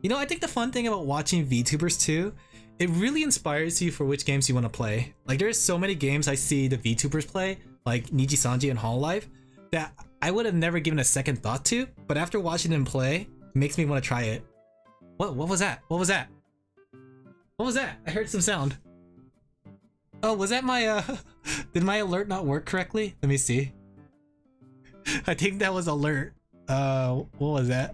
You know, I think the fun thing about watching VTubers too, it really inspires you for which games you want to play. Like there's so many games I see the VTubers play, like Niji-Sanji and Hololive, that I would have never given a second thought to, but after watching them play, it makes me want to try it. What was that? What was that? What was that? I heard some sound. Oh, was that my did my alert not work correctly? Let me see. I think that was alert. What was that?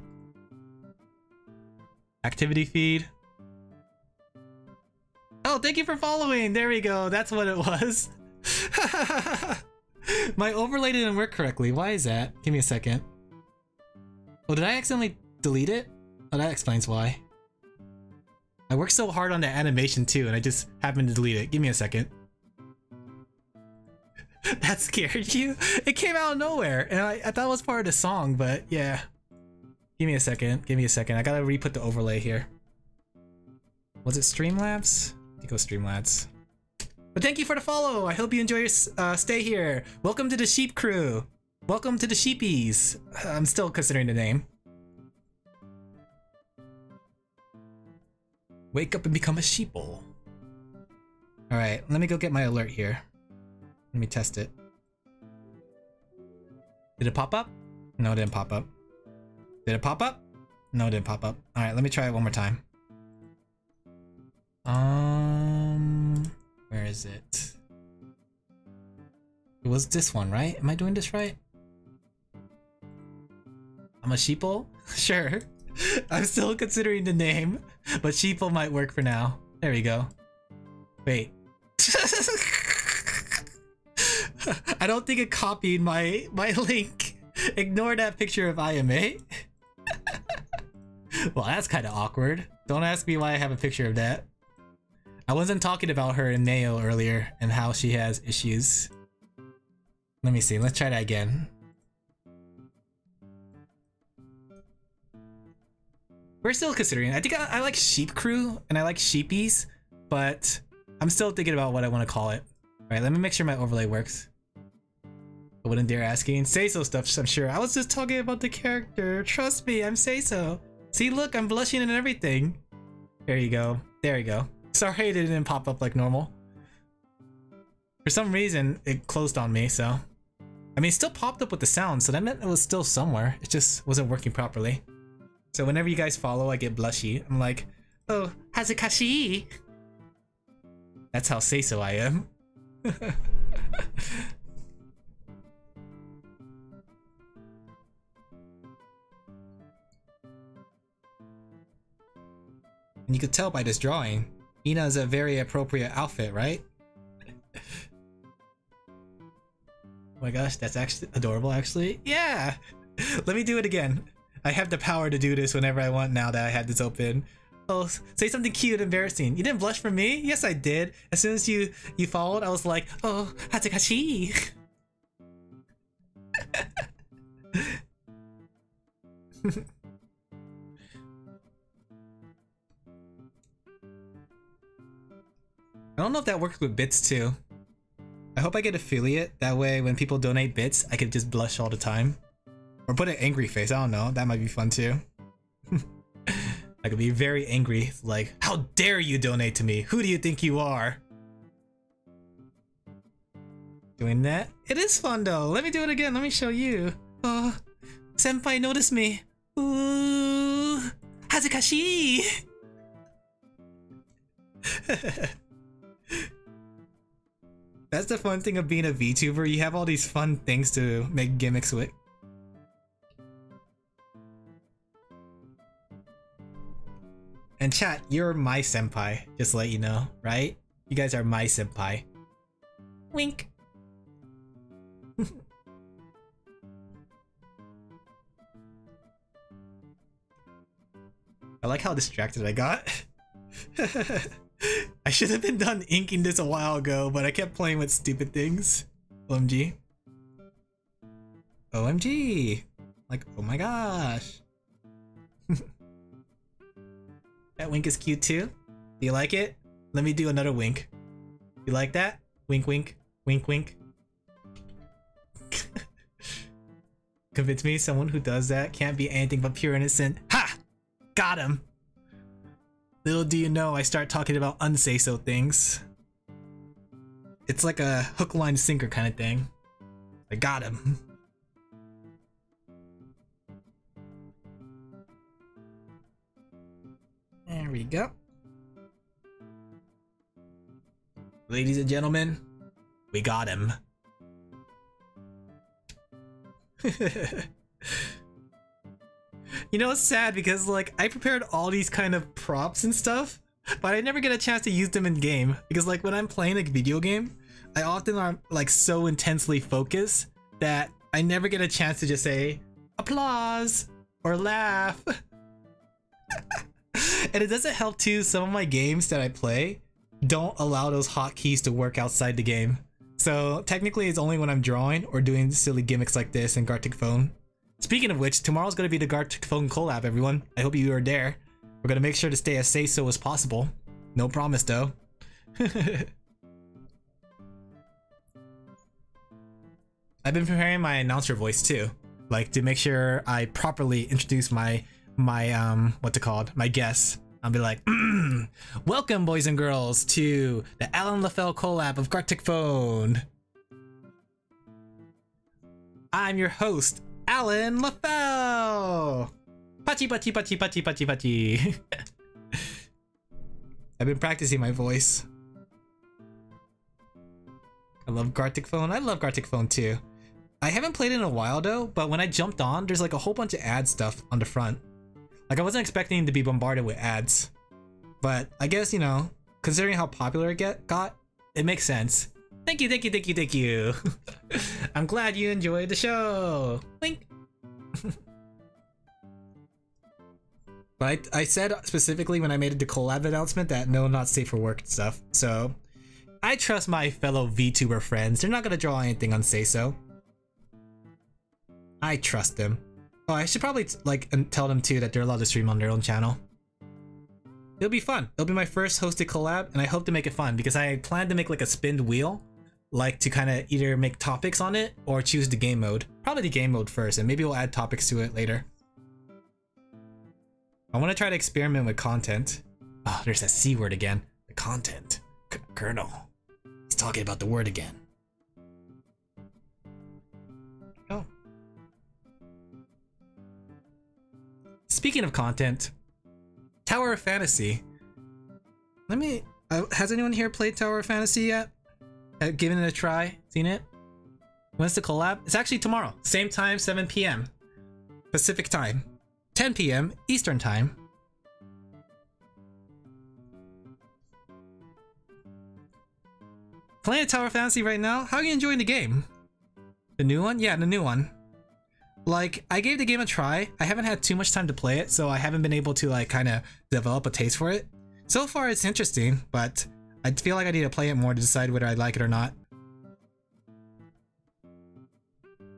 Activity feed. Oh, thank you for following. There we go. That's what it was. My overlay didn't work correctly. Why is that? Give me a second. Oh, did I accidentally delete it? Oh, that explains why. I worked so hard on the animation too, and I just happened to delete it. Give me a second. That scared you? It came out of nowhere, and I thought it was part of the song, but yeah. Give me a second. Give me a second. I gotta re-put the overlay here. Was it Streamlabs? I think it was Streamlabs. But thank you for the follow. I hope you enjoy your stay here. Welcome to the Sheep Crew. Welcome to the Sheepies. I'm still considering the name. Wake up and become a sheeple. Alright, let me go get my alert here. Let me test it. Did it pop up? No, it didn't pop up. Did it pop up? No, it didn't pop up. Alright, let me try it one more time. Where is it? It was this one, right? Am I doing this right? I'm a sheeple? Sure. I'm still considering the name, but sheeple might work for now. There we go. Wait. I don't think it copied my link. Ignore that picture of IMA. Well, that's kind of awkward. Don't ask me why I have a picture of that. I wasn't talking about her in Mayo earlier and how she has issues. Let me see. Let's try that again. We're still considering. I think I like Sheep Crew and I like Sheepies, but I'm still thinking about what I want to call it. Alright, let me make sure my overlay works. I wouldn't dare asking. Say so stuff, I'm sure. I was just talking about the character. Trust me, I'm say so. See, look, I'm blushing and everything. There you go. There you go. Sorry it didn't pop up like normal. For some reason, it closed on me, so. I mean, it still popped up with the sound, so that meant it was still somewhere. It just wasn't working properly. So whenever you guys follow, I get blushy. I'm like, oh, hazakashi. That's how say so I am. And you could tell by this drawing, Ina is a very appropriate outfit, right? Oh my gosh, that's actually adorable, actually. Yeah! Let me do it again. I have the power to do this whenever I want now that I had this open. Oh, say something cute and embarrassing. You didn't blush for me? Yes, I did. As soon as you followed, I was like, oh, Hatsukaashi! I don't know if that works with bits too. I hope I get affiliate. That way when people donate bits, I could just blush all the time. Or put an angry face, I don't know. That might be fun too. I could be very angry, like, how dare you donate to me? Who do you think you are? Doing that? It is fun though. Let me do it again. Let me show you. Oh, senpai noticed me. Ooh, hazukaashi! That's the fun thing of being a VTuber. You have all these fun things to make gimmicks with. And chat, you're my senpai, just to let you know, right? You guys are my senpai. Wink. I like how distracted I got. I should have been done inking this a while ago, but I kept playing with stupid things. OMG. OMG. Like, oh my gosh. That wink is cute too. Do you like it? Let me do another wink. You like that? Wink, wink, wink, wink. Convince me someone who does that can't be anything but pure innocent. Ha! Got him! Little do you know, I start talking about unsay-so things. It's like a hook, line, sinker kind of thing. I got him. There we go. Ladies and gentlemen, we got him. You know, it's sad because like I prepared all these kind of props and stuff, but I never get a chance to use them in game because like when I'm playing a video game, I often are like so intensely focused that I never get a chance to just say applause or laugh. And it doesn't help too, some of my games that I play don't allow those hotkeys to work outside the game. So technically it's only when I'm drawing or doing silly gimmicks like this in Gartic Phone. Speaking of which, tomorrow's gonna be the Gartic Phone collab, everyone. I hope you are there. We're gonna make sure to stay as say-so as possible. No promise though. I've been preparing my announcer voice too, like to make sure I properly introduce my guests. I'll be like, welcome boys and girls to the Alan LaFell collab of Gartic Phone. I'm your host, Alan LaFell. Pachi pachi pachi pachi pachi pachi. I've been practicing my voice. I love Gartic Phone. I love Gartic Phone too. I haven't played it in a while though, but when I jumped on, there's like a whole bunch of ad stuff on the front. Like I wasn't expecting to be bombarded with ads, but I guess, you know, considering how popular it got, it makes sense. Thank you, thank you, thank you, thank you. I'm glad you enjoyed the show. Wink. But I said specifically when I made the collab announcement that no, not safe for work and stuff. So I trust my fellow VTuber friends. They're not gonna draw anything on say-so. I trust them. Oh, I should probably like tell them too that they're allowed to stream on their own channel. It'll be fun. It'll be my first hosted collab, and I hope to make it fun because I plan to make like a spinned wheel, like to kind of either make topics on it or choose the game mode. Probably the game mode first, and maybe we'll add topics to it later. I want to try to experiment with content. Oh, there's that C word again. The content. Colonel. He's talking about the word again. Oh. Speaking of content, Tower of Fantasy. Let me... has anyone here played Tower of Fantasy yet? Given it a try? Seen it? When's the collab? It's actually tomorrow. Same time, 7 p.m. Pacific time. 10 p.m. Eastern time. Playing Tower of Fantasy right now? How are you enjoying the game? The new one? Yeah, the new one. Like, I gave the game a try. I haven't had too much time to play it, so I haven't been able to like kind of develop a taste for it. So far it's interesting, but I feel like I need to play it more to decide whether I like it or not.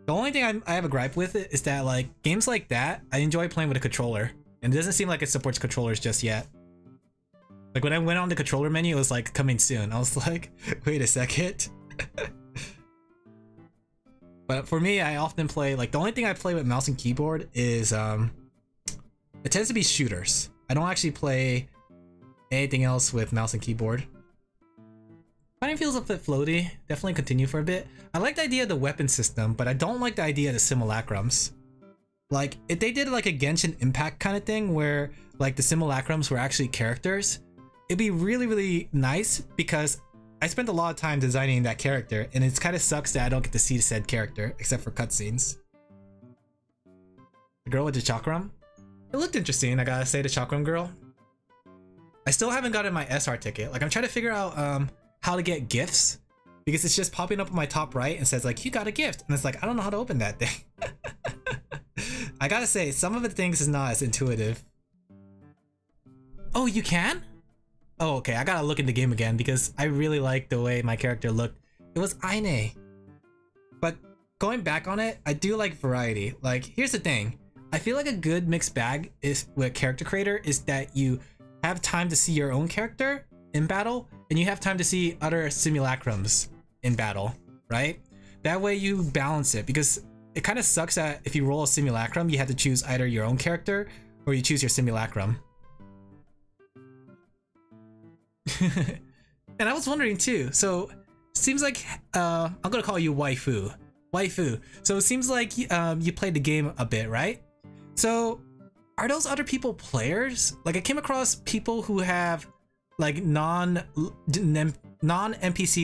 The only thing I have a gripe with it is that like games like that, I enjoy playing with a controller, and it doesn't seem like it supports controllers just yet. Like when I went on the controller menu, it was like coming soon. I was like, wait a second. But for me, I often play like the only thing I play with mouse and keyboard is it tends to be shooters. I don't actually play anything else with mouse and keyboard. Fighting feels a bit floaty. Definitely continue for a bit. I like the idea of the weapon system, but I don't like the idea of the simulacrums. Like, if they did like a Genshin Impact kind of thing where like the simulacrums were actually characters, it'd be really, really nice because I spent a lot of time designing that character and it kind of sucks that I don't get to see said character except for cutscenes. The girl with the chakram? It looked interesting, I gotta say, the chakram girl. I still haven't gotten my SR ticket. Like, I'm trying to figure out how to get gifts because it's just popping up on my top right and says like, you got a gift. And it's like, I don't know how to open that thing. I gotta say, some of the things is not as intuitive. Oh, you can? Oh, okay, I gotta look in the game again because I really like the way my character looked. It was Inya. But going back on it, I do like variety. Like, here's the thing. I feel like a good mixed bag is with character creator is that you have time to see your own character in battle, and you have time to see other simulacrums in battle, right? That way you balance it, because it kind of sucks that if you roll a simulacrum, you have to choose either your own character or you choose your simulacrum. And I was wondering too, so seems like I'm gonna call you waifu. So it seems like you played the game a bit, right? So are those other people players? Like, I came across people who have like non-NPC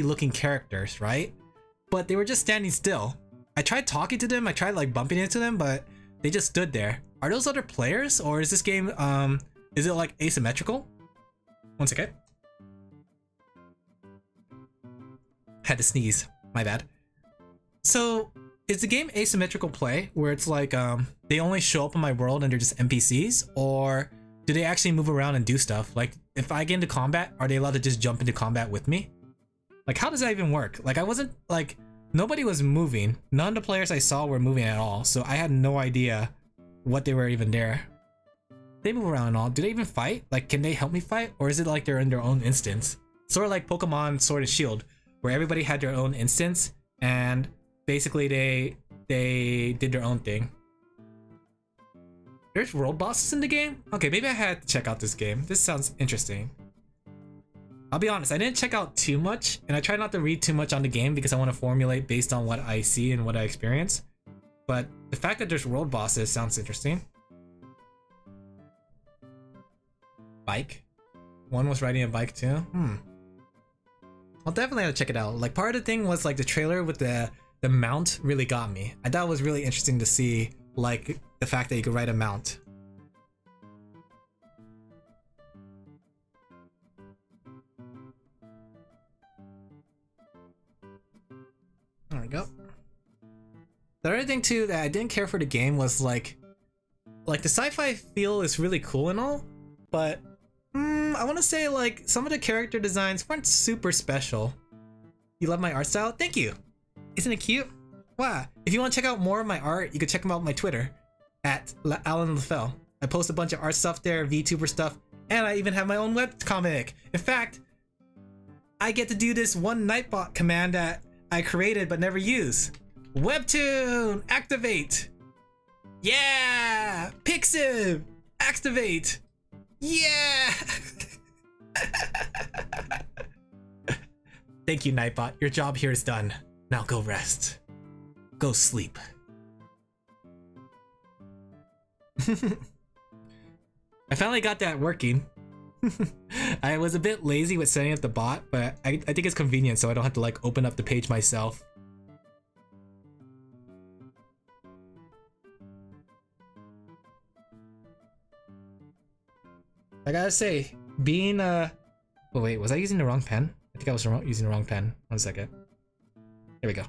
looking characters, right? But they were just standing still. I tried talking to them, I tried like bumping into them, but they just stood there. Are those other players, or is this game is it like asymmetrical? One second. Had to sneeze, my bad. So is the game asymmetrical play where it's like they only show up in my world and they're just NPCs, or do they actually move around and do stuff? Like, if I get into combat, are they allowed to just jump into combat with me? Like, how does that even work? Like, I wasn't like, nobody was moving. None of the players I saw were moving at all, so I had no idea what they were even there. They move around and all. Do they even fight? Like, can they help me fight, or is it like they're in their own instance? Sort of like Pokemon Sword and Shield, where everybody had their own instance and basically they did their own thing. There's world bosses in the game? Okay, maybe I had to check out this game. This sounds interesting. I'll be honest, I didn't check out too much, and I try not to read too much on the game because I want to formulate based on what I see and what I experience. But the fact that there's world bosses sounds interesting. Bike? One was riding a bike too? I'll definitely have to check it out. Like, part of the thing was like the trailer with the mount really got me. I thought it was really interesting to see like the fact that you could ride a mount. There we go. The other thing too that I didn't care for the game was like the sci-fi feel is really cool and all, but I want to say like some of the character designs weren't super special. You love my art style? Thank you. Isn't it cute? Wow. If you want to check out more of my art, you can check them out on my Twitter at Alan LaFell. I post a bunch of art stuff there, VTuber stuff, and I even have my own webcomic. In fact, I get to do this one Nightbot command that I created but never use. Webtoon activate. Yeah, Pixiv activate. Yeah. Thank you, Nightbot. Your job here is done. Now go rest. Go sleep. I finally got that working. I was a bit lazy with setting up the bot, but I think it's convenient so I don't have to like open up the page myself. I gotta say, being oh wait, was I using the wrong pen? I think I was using the wrong pen. 1 second. Here we go.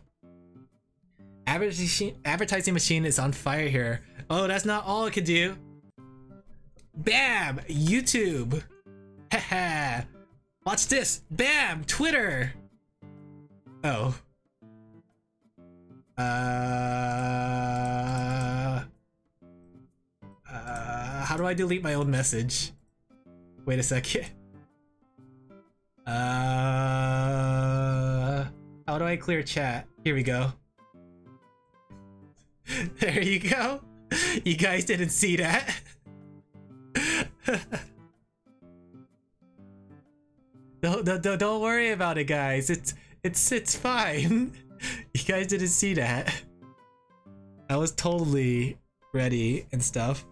Advertising machine is on fire here. Oh, that's not all it could do. Bam! YouTube. Haha. Watch this. Bam! Twitter. Oh. How do I delete my own message? Wait a second. How do I clear chat? Here we go. There you go. You guys didn't see that. Don't worry about it, guys. It's fine. You guys didn't see that. I was totally ready and stuff.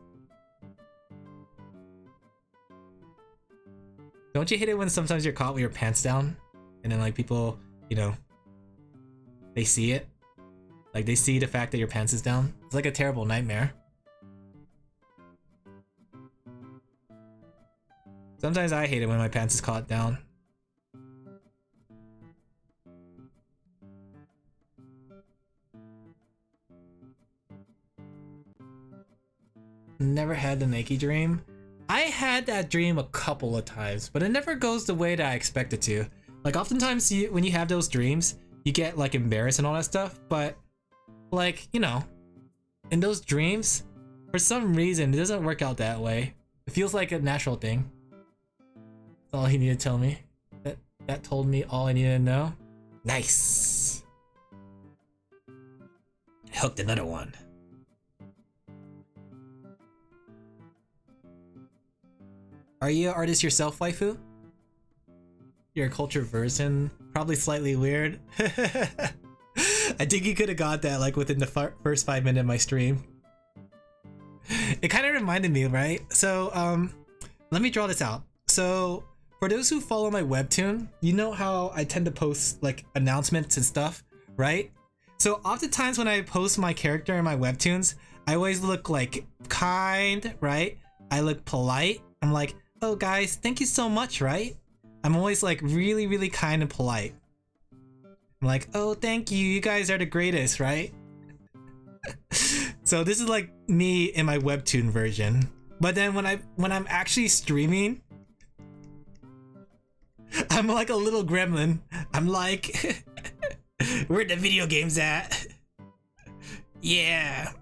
Don't you hate it when sometimes you're caught with your pants down and then like people, you know, they see it? Like they see the fact that your pants is down? It's like a terrible nightmare. Sometimes I hate it when my pants is caught down. Never had the Nike dream. I had that dream a couple of times, but it never goes the way that I expect it to. Like oftentimes when you have those dreams, you get like embarrassed and all that stuff, but like, you know, in those dreams, for some reason, it doesn't work out that way. It feels like a natural thing. That's all he needed to tell me. That told me all I needed to know. Nice. Hooked another one. Are you an artist yourself, waifu? You're a cultured version. Probably slightly weird. I think you could have got that like within the first 5 minutes of my stream. It kind of reminded me, right? So, let me draw this out. So, for those who follow my webtoon, you know how I tend to post like announcements and stuff, right? So, oftentimes when I post my character in my webtoons, I always look like kind, right? I look polite. I'm like, oh guys, thank you so much, right? I'm always like really, really kind and polite. I'm like, oh, thank you. You guys are the greatest, right? So this is like me in my webtoon version. But then when I'm actually streaming, I'm like a little gremlin. I'm like, where the video games at? Yeah.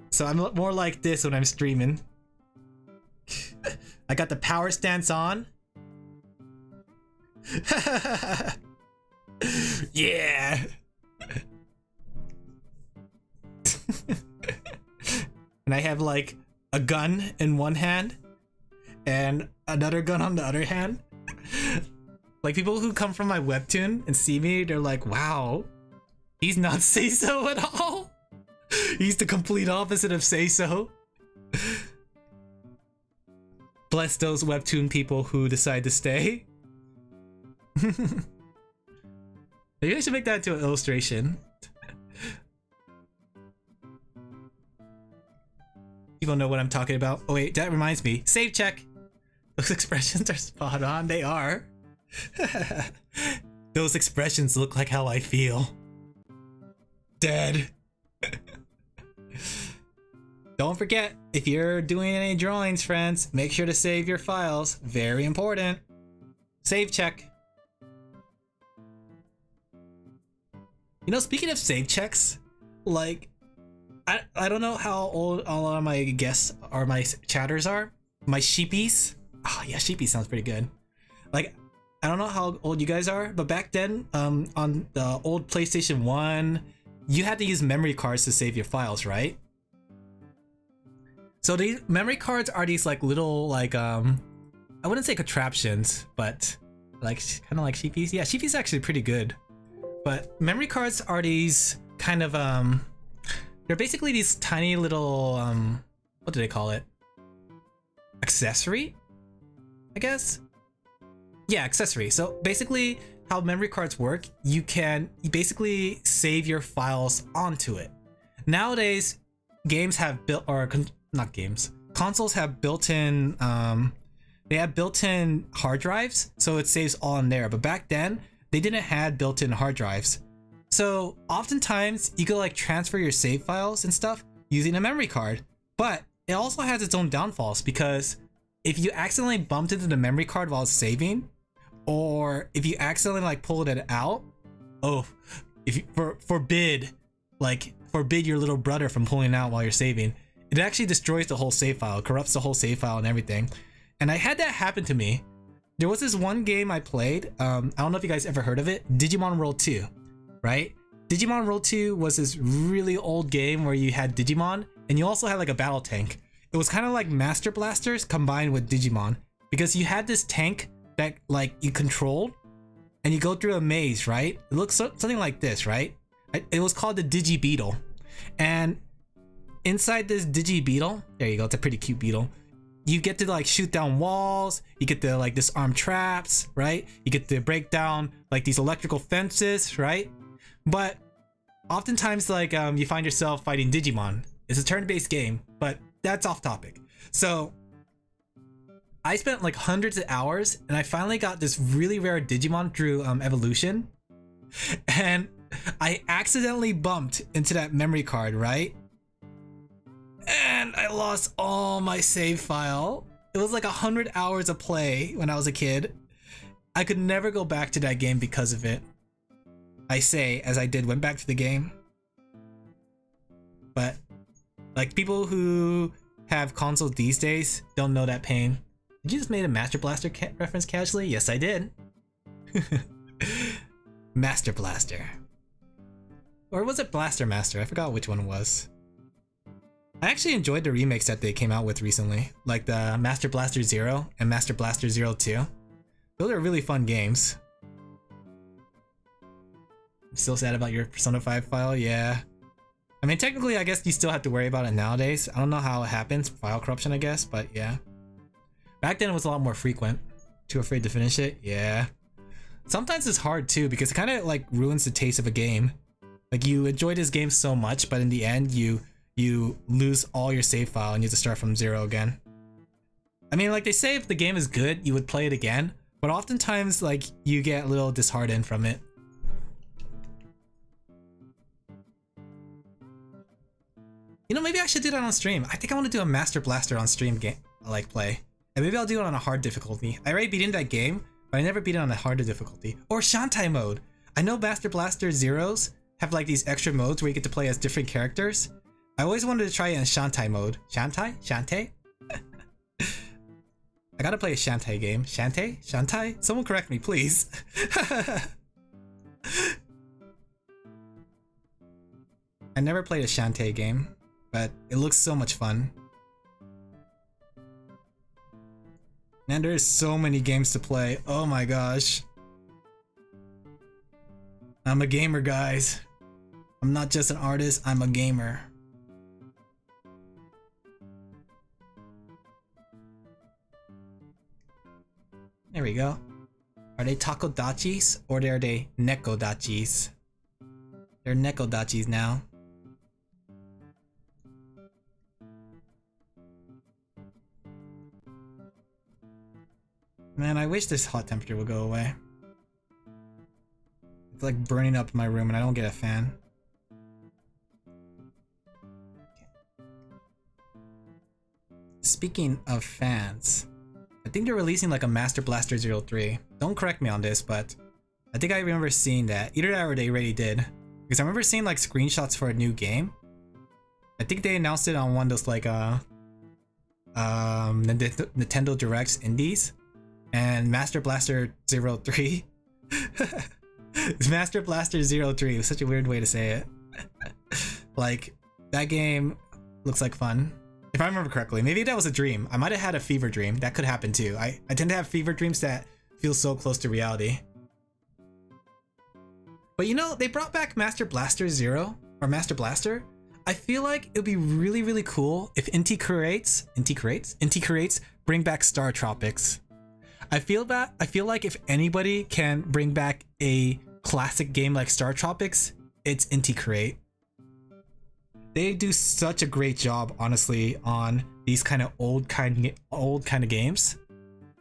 So I'm more like this when I'm streaming. I got the power stance on. Yeah. And I have like a gun in one hand and another gun on the other hand. Like people who come from my webtoon and see me, they're like, wow, he's not say so at all. He's the complete opposite of say so. Bless those webtoon people who decide to stay. Maybe I should make that into an illustration. People know what I'm talking about. Oh wait, that reminds me. Save check! Those expressions are spot on. They are. Those expressions look like how I feel. Dead. Don't forget, if you're doing any drawings, friends, make sure to save your files. Very important. Save check. You know, speaking of save checks, like, I don't know how old all of my guests or my chatters are. My sheepies. Oh yeah, sheepy sounds pretty good. Like, I don't know how old you guys are, but back then, on the old PlayStation 1, you had to use memory cards to save your files, right? So these memory cards are these like little like I wouldn't say contraptions, but like kind of like sheepies. Yeah, sheepies are actually pretty good. But memory cards are these kind of they're basically these tiny little what do they call it? Accessory, I guess. Yeah, accessory. So basically how memory cards work, you basically save your files onto it. Nowadays, games have built, or not games, consoles have built-in they have built-in hard drives, so it saves all in there. But back then they didn't have built-in hard drives, so oftentimes you could like transfer your save files and stuff using a memory card. But it also has its own downfalls, because if you accidentally bumped into the memory card while saving, or if you accidentally like pulled it out, oh, if you forbid your little brother from pulling it out while you're saving, it actually destroys the whole save file, corrupts the whole save file and everything. And I had that happen to me. There was this one game I played, I don't know if you guys ever heard of it, Digimon World 2, right? Digimon World 2 was this really old game where you had Digimon, and you also had like a battle tank. It was kind of like Master Blasters combined with Digimon, because you had this tank that like you controlled, and you go through a maze, right? It looks something like this, right? It was called the Digi Beetle, and inside this Digi Beetle, there you go, it's a pretty cute beetle. You get to like shoot down walls, you get to like disarm traps, right? You get to break down like these electrical fences, right? But oftentimes like you find yourself fighting Digimon. It's a turn-based game, but that's off topic. So I spent like hundreds of hours, and I finally got this really rare Digimon through evolution, and I accidentally bumped into that memory card, right? And I lost all my save file. It was like 100 hours of play when I was a kid. I could never go back to that game because of it. I say, as I went back to the game. But, like, people who have consoles these days don't know that pain. Did you just make a Master Blaster reference casually? Yes, I did. Master Blaster. Or was it Blaster Master? I forgot which one it was. I actually enjoyed the remakes that they came out with recently, like the Master Blaster 0 and Master Blaster 02. Those are really fun games. I'm still sad about your Persona 5 file, yeah. I mean, technically, I guess you still have to worry about it nowadays. I don't know how it happens, file corruption, I guess, but yeah. Back then, it was a lot more frequent. Too afraid to finish it? Yeah. Sometimes it's hard too, because it kind of like ruins the taste of a game. Like, you enjoy this game so much, but in the end, you lose all your save file and you have to start from 0 again. I mean, like they say, if the game is good, you would play it again, but oftentimes, like, you get a little disheartened from it. You know, maybe I should do that on stream. I think I want to do a Master Blaster on stream game, like play. And maybe I'll do it on a hard difficulty. I already beat in that game, but I never beat it on a harder difficulty. Or Shantae mode. I know Master Blaster Zeros have like these extra modes where you get to play as different characters. I always wanted to try it in Shantae mode. Shantae? Shantae? I gotta play a Shantae game. Shantae? Shantae? Someone correct me, please. I never played a Shantae game, but it looks so much fun. Man, there's so many games to play. Oh my gosh. I'm a gamer, guys. I'm not just an artist, I'm a gamer. There we go. Are they takodachis or are they nekodachis? They're nekodachis now. Man, I wish this hot temperature would go away. It's like burning up my room and I don't get a fan. Speaking of fans, I think they're releasing like a Master Blaster 03. Don't correct me on this, but I think I remember seeing that. Either that or they already did. Because I remember seeing like screenshots for a new game. I think they announced it on one of those like Nintendo Directs Indies. And Master Blaster 03. It's Master Blaster 03. It was such a weird way to say it. Like, that game looks like fun. If I remember correctly. Maybe that was a dream. I might have had a fever dream. That could happen too. I tend to have fever dreams that feel so close to reality. But you know, they brought back Master Blaster 0 or Master Blaster. I feel like it would be really, really cool if Inti Creates bring back Star Tropics. I feel like if anybody can bring back a classic game like Star Tropics, it's Inti Create. They do such a great job, honestly, on these kind of old kind of games,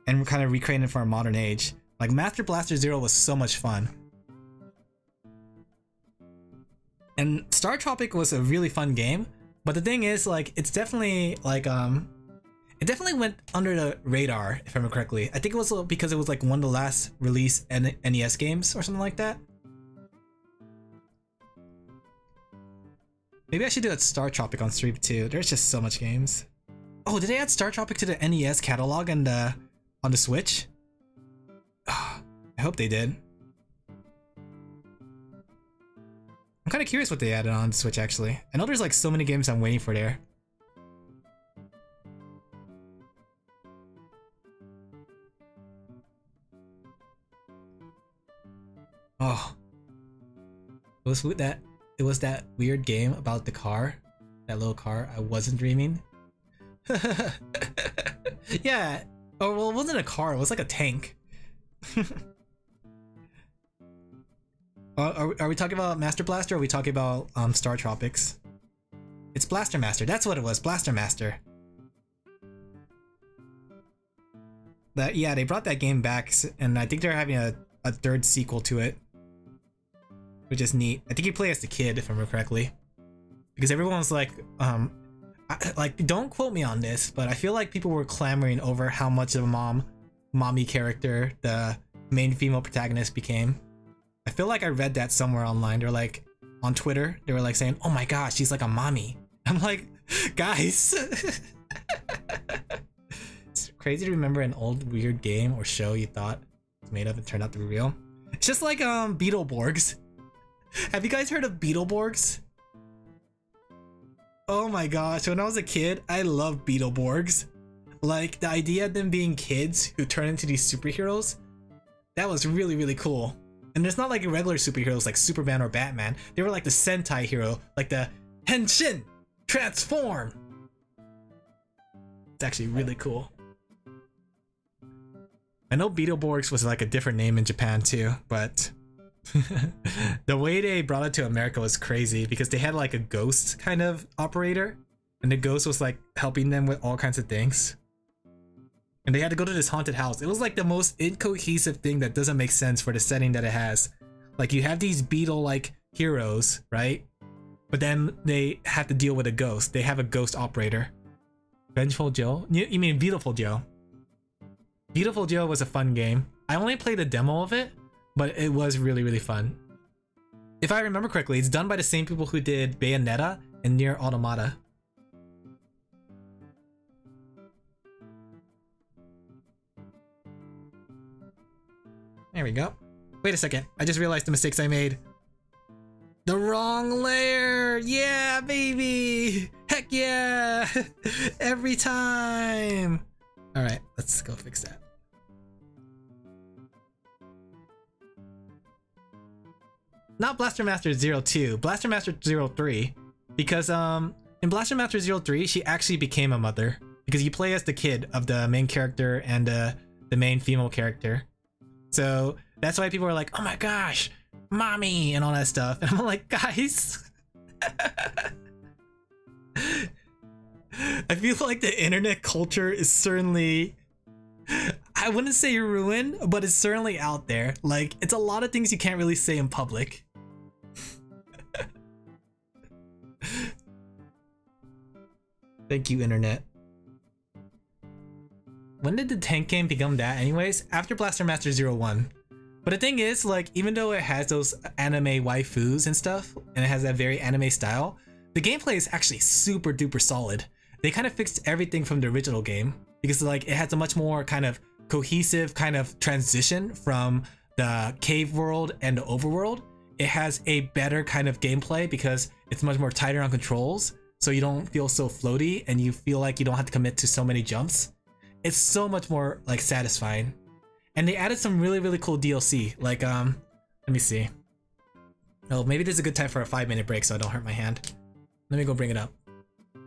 and we're kind of recreating it for our modern age. Like Master Blaster 0 was so much fun, and Star Tropic was a really fun game. But the thing is, like, it's definitely like it definitely went under the radar, if I remember correctly. I think it was because it was like one of the last release NES games or something like that. Maybe I should do a Star Tropic on stream too. There's just so much games. Oh, did they add Star Tropic to the NES catalog and on the Switch? Oh, I hope they did. I'm kind of curious what they added on the Switch actually. I know there's like so many games I'm waiting for there. Oh, it was that weird game about the car, that little car. I wasn't dreaming. Yeah. Oh well, it wasn't a car. It was like a tank. Are we talking about Master Blaster? Or are we talking about Star Tropics? It's Blaster Master. That's what it was. Blaster Master. Yeah, they brought that game back, and I think they're having a third sequel to it, which is neat. I think you play as the kid, if I remember correctly, because everyone was like, like, don't quote me on this, but I feel like people were clamoring over how much of a mommy character the main female protagonist became. I feel like I read that somewhere online. They're like, on Twitter, they were like saying, "Oh my gosh, she's like a mommy." I'm like, guys. It's crazy to remember an old weird game or show you thought was made up and turned out to be real. It's just like Beetleborgs. Have you guys heard of Beetleborgs? Oh my gosh, when I was a kid, I loved Beetleborgs. Like, the idea of them being kids who turn into these superheroes, that was really, really cool. And there's not like regular superheroes like Superman or Batman. They were like the Sentai hero, like the Henshin, transform. It's actually really cool. I know Beetleborgs was like a different name in Japan too, but the way they brought it to America was crazy because they had like a ghost kind of operator, and the ghost was like helping them with all kinds of things. And they had to go to this haunted house. It was like the most incohesive thing that doesn't make sense for the setting that it has. Like, you have these beetle-like heroes, right? But then they have to deal with a ghost. They have a ghost operator. Vengeful Joe? You mean Beautiful Joe? Beautiful Joe was a fun game. I only played a demo of it, but it was really, really fun. If I remember correctly, it's done by the same people who did Bayonetta and Nier Automata. There we go. Wait a second. I just realized the mistakes I made. The wrong layer! Yeah, baby! Heck yeah! Every time! Alright, let's go fix that. Not Blaster Master 02, Blaster Master 03. Because in Blaster Master 03, she actually became a mother. Because you play as the kid of the main character and the main female character. So that's why people are like, "Oh my gosh, mommy," and all that stuff. And I'm like, guys. I feel like the internet culture is certainly, I wouldn't say ruined, but it's certainly out there. Like, it's a lot of things you can't really say in public. Thank you, internet. When did the tank game become that anyways? After Blaster Master 01. But the thing is, like, even though it has those anime waifus and stuff, and it has that very anime style, the gameplay is actually super duper solid. They kind of fixed everything from the original game, because like it has a much more kind of cohesive kind of transition from the cave world and the overworld. It has a better kind of gameplay because it's much more tighter on controls, so you don't feel so floaty and you feel like you don't have to commit to so many jumps. It's so much more like satisfying. And they added some really, really cool DLC. Like, let me see. Oh, maybe this is a good time for a 5-minute break so I don't hurt my hand. Let me go bring it up.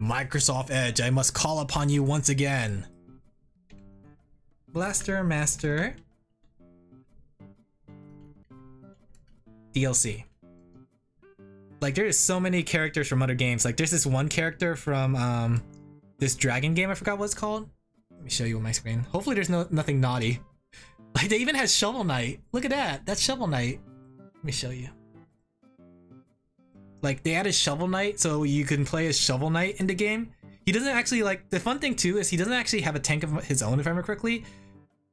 Microsoft Edge, I must call upon you once again. Blaster Master DLC. Like, there is so many characters from other games. Like, there's this one character from this dragon game, I forgot what it's called. Let me show you on my screen. Hopefully there's nothing naughty. Like, they even had Shovel Knight. Look at that. That's Shovel Knight. Let me show you. Like, they added Shovel Knight so you can play as Shovel Knight in the game. He doesn't actually, like, the fun thing too is he doesn't actually have a tank of his own, if I remember correctly.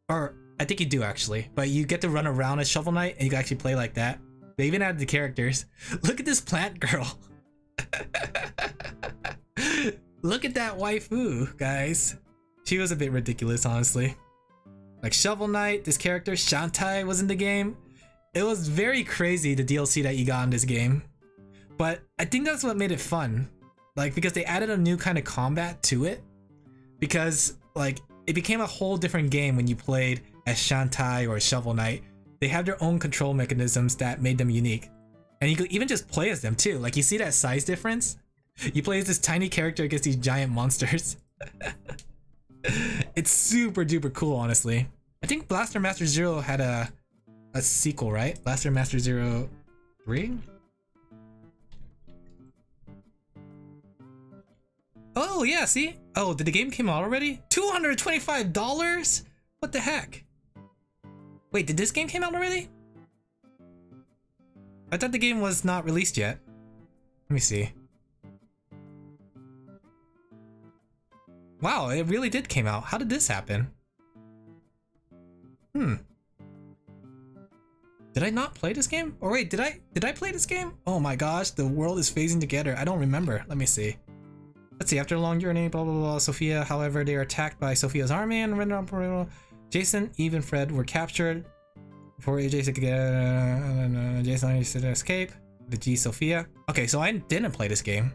Or, I think you do actually. But you get to run around as Shovel Knight and you can actually play like that. They even added the characters. Look at this plant girl. Look at that waifu, guys. She was a bit ridiculous, honestly. Like, Shovel Knight, this character, Shantai, was in the game. It was very crazy, the DLC that you got in this game. But I think that's what made it fun. Like, because they added a new kind of combat to it. Because, like, it became a whole different game when you played as Shantai or Shovel Knight. They have their own control mechanisms that made them unique. And you could even just play as them too. Like, you see that size difference? You play as this tiny character against these giant monsters. It's super duper cool, honestly. I think Blaster Master Zero had a sequel, right? Blaster Master Zero 3? Oh yeah, see? Oh, did the game come out already? $225? What the heck? Wait, did this game came out already? I thought the game was not released yet. Let me see. Wow, it really did came out. How did this happen? Did I not play this game? Or wait, did I play this game? Oh my gosh, the world is phasing together. I don't remember. Let me see. Let's see, after a long journey, blah blah blah, Sophia, however, they are attacked by Sophia's army and rendered operable. Jason, Eve, and Fred were captured before Jason could get Jason used to escape. The G Sophia. Okay, so I didn't play this game.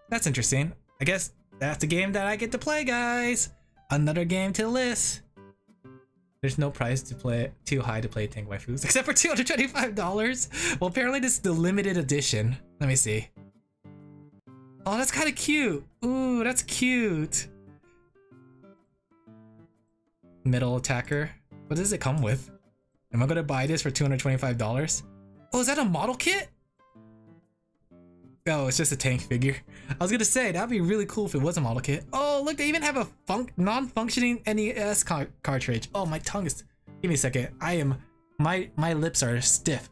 That's interesting. I guess that's the game that I get to play, guys. Another game to list. There's no price to play too high to play Tank Waifus, except for $225. Well, apparently this is the limited edition. Let me see. Oh, that's kind of cute. Ooh, that's cute. Metal attacker. What does it come with? Am I gonna buy this for $225? Oh, is that a model kit? Oh, it's just a tank figure. I was gonna say, that'd be really cool if it was a model kit. Oh, look, they even have a non-functioning NES cartridge. Oh, my tongue is... Give me a second. My lips are stiff.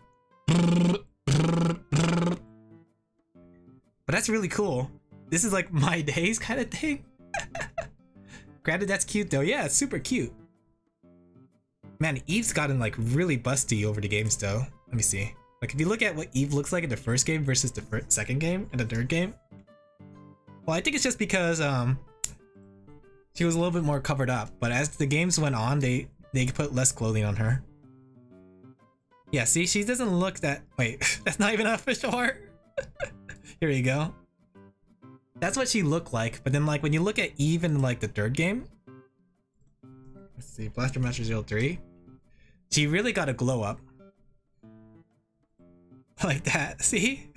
But that's really cool. This is like my days kind of thing. Granted, that's cute though. Yeah, it's super cute. Man, Eve's gotten like really busty over the games though. Let me see. Like if you look at what Eve looks like in the first game versus the second game and the third game. Well, I think it's just because she was a little bit more covered up, but as the games went on, they put less clothing on her. Yeah, see, she doesn't look that... Wait, that's not even an official art? Here you go. That's what she looked like, but then like when you look at Eve in like the third game, let's see, Blaster Master 03, she really got a glow up. Like that, see?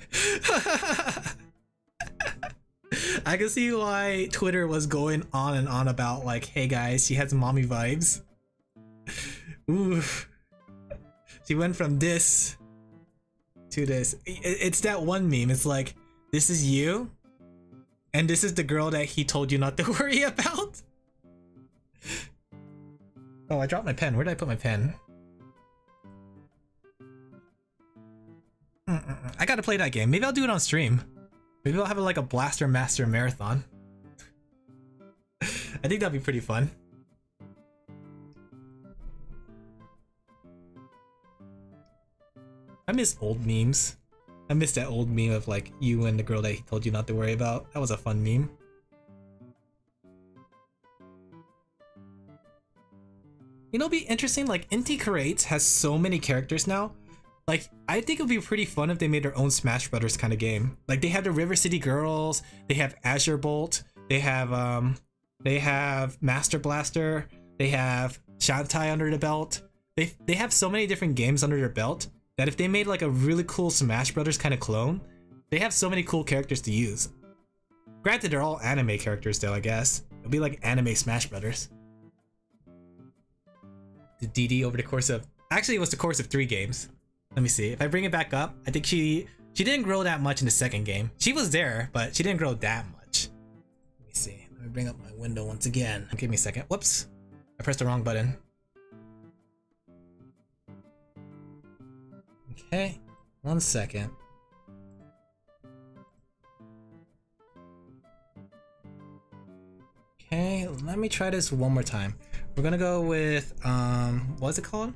I can see why Twitter was going on and on about like, hey guys, she has mommy vibes. Ooh. She went from this to this. It's that one meme, it's like, this is you, and this is the girl that he told you not to worry about. Oh, I dropped my pen. Where did I put my pen? I gotta play that game. Maybe I'll do it on stream. Maybe I'll have like a Blaster Master marathon. I think that'd be pretty fun. I miss old memes. I miss that old meme of like you and the girl that he told you not to worry about. That was a fun meme. You know, it'd be interesting, like Inti Creates has so many characters now. Like, I think it would be pretty fun if they made their own Smash Brothers kind of game. Like, they have the River City Girls, they have Azure Bolt, they have Master Blaster, they have Shantai under the belt. They have so many different games under their belt that if they made like a really cool Smash Brothers kind of clone, they have so many cool characters to use. Granted, they're all anime characters though, I guess. It'll be like anime Smash Brothers. The DD over the course of... Actually, it was the course of 3 games. Let me see. If I bring it back up, I think she didn't grow that much in the second game. She was there, but she didn't grow that much. Let me see. Let me bring up my window once again. Give me a second. Whoops. I pressed the wrong button. Okay. 1 second. Okay, let me try this one more time. We're gonna go with, what's it called?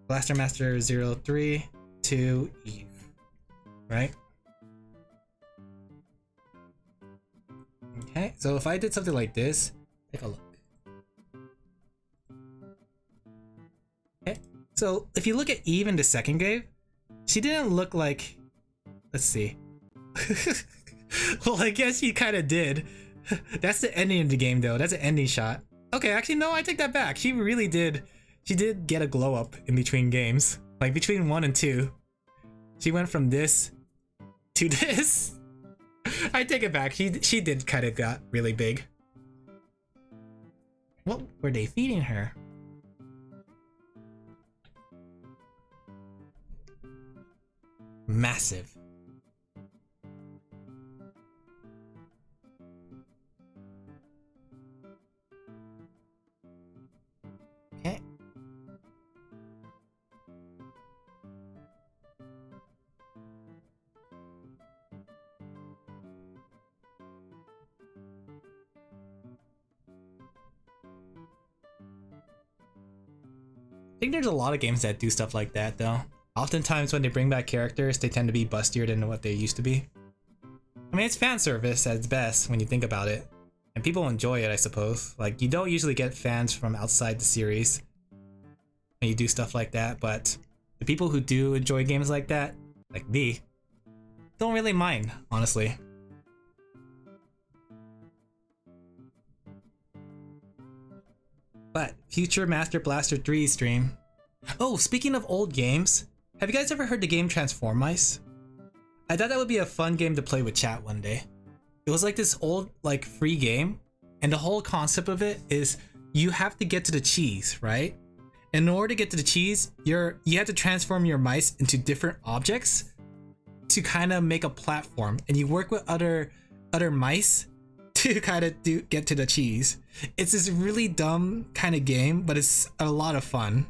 Blaster Master 03 to Eve, right? Okay, so if I did something like this, take a look. Okay, so if you look at Eve in the second game, she didn't look like, let's see. Well, I guess she kind of did. That's the ending of the game though, that's an ending shot. Okay, actually no, I take that back. She really did. She did get a glow up in between games. Like between 1 and 2. She went from this to this. I take it back. She did kind of got really big. What were they feeding her? Massive. Okay. think there's a lot of games that do stuff like that though. Oftentimes when they bring back characters, they tend to be bustier than what they used to be. I mean, it's fan service at its best when you think about it. And people enjoy it, I suppose. Like, you don't usually get fans from outside the series when you do stuff like that, but the people who do enjoy games like that, like me, don't really mind, honestly. But future Master Blaster 3 stream. Oh, speaking of old games, have you guys ever heard the game Transform Mice? I thought that would be a fun game to play with chat one day. It was like this old, like, free game, and the whole concept of it is you have to get to the cheese, right? In order to get to the cheese, you have to transform your mice into different objects to kind of make a platform, and you work with other mice to kind of get to the cheese. It's this really dumb kind of game, but it's a lot of fun.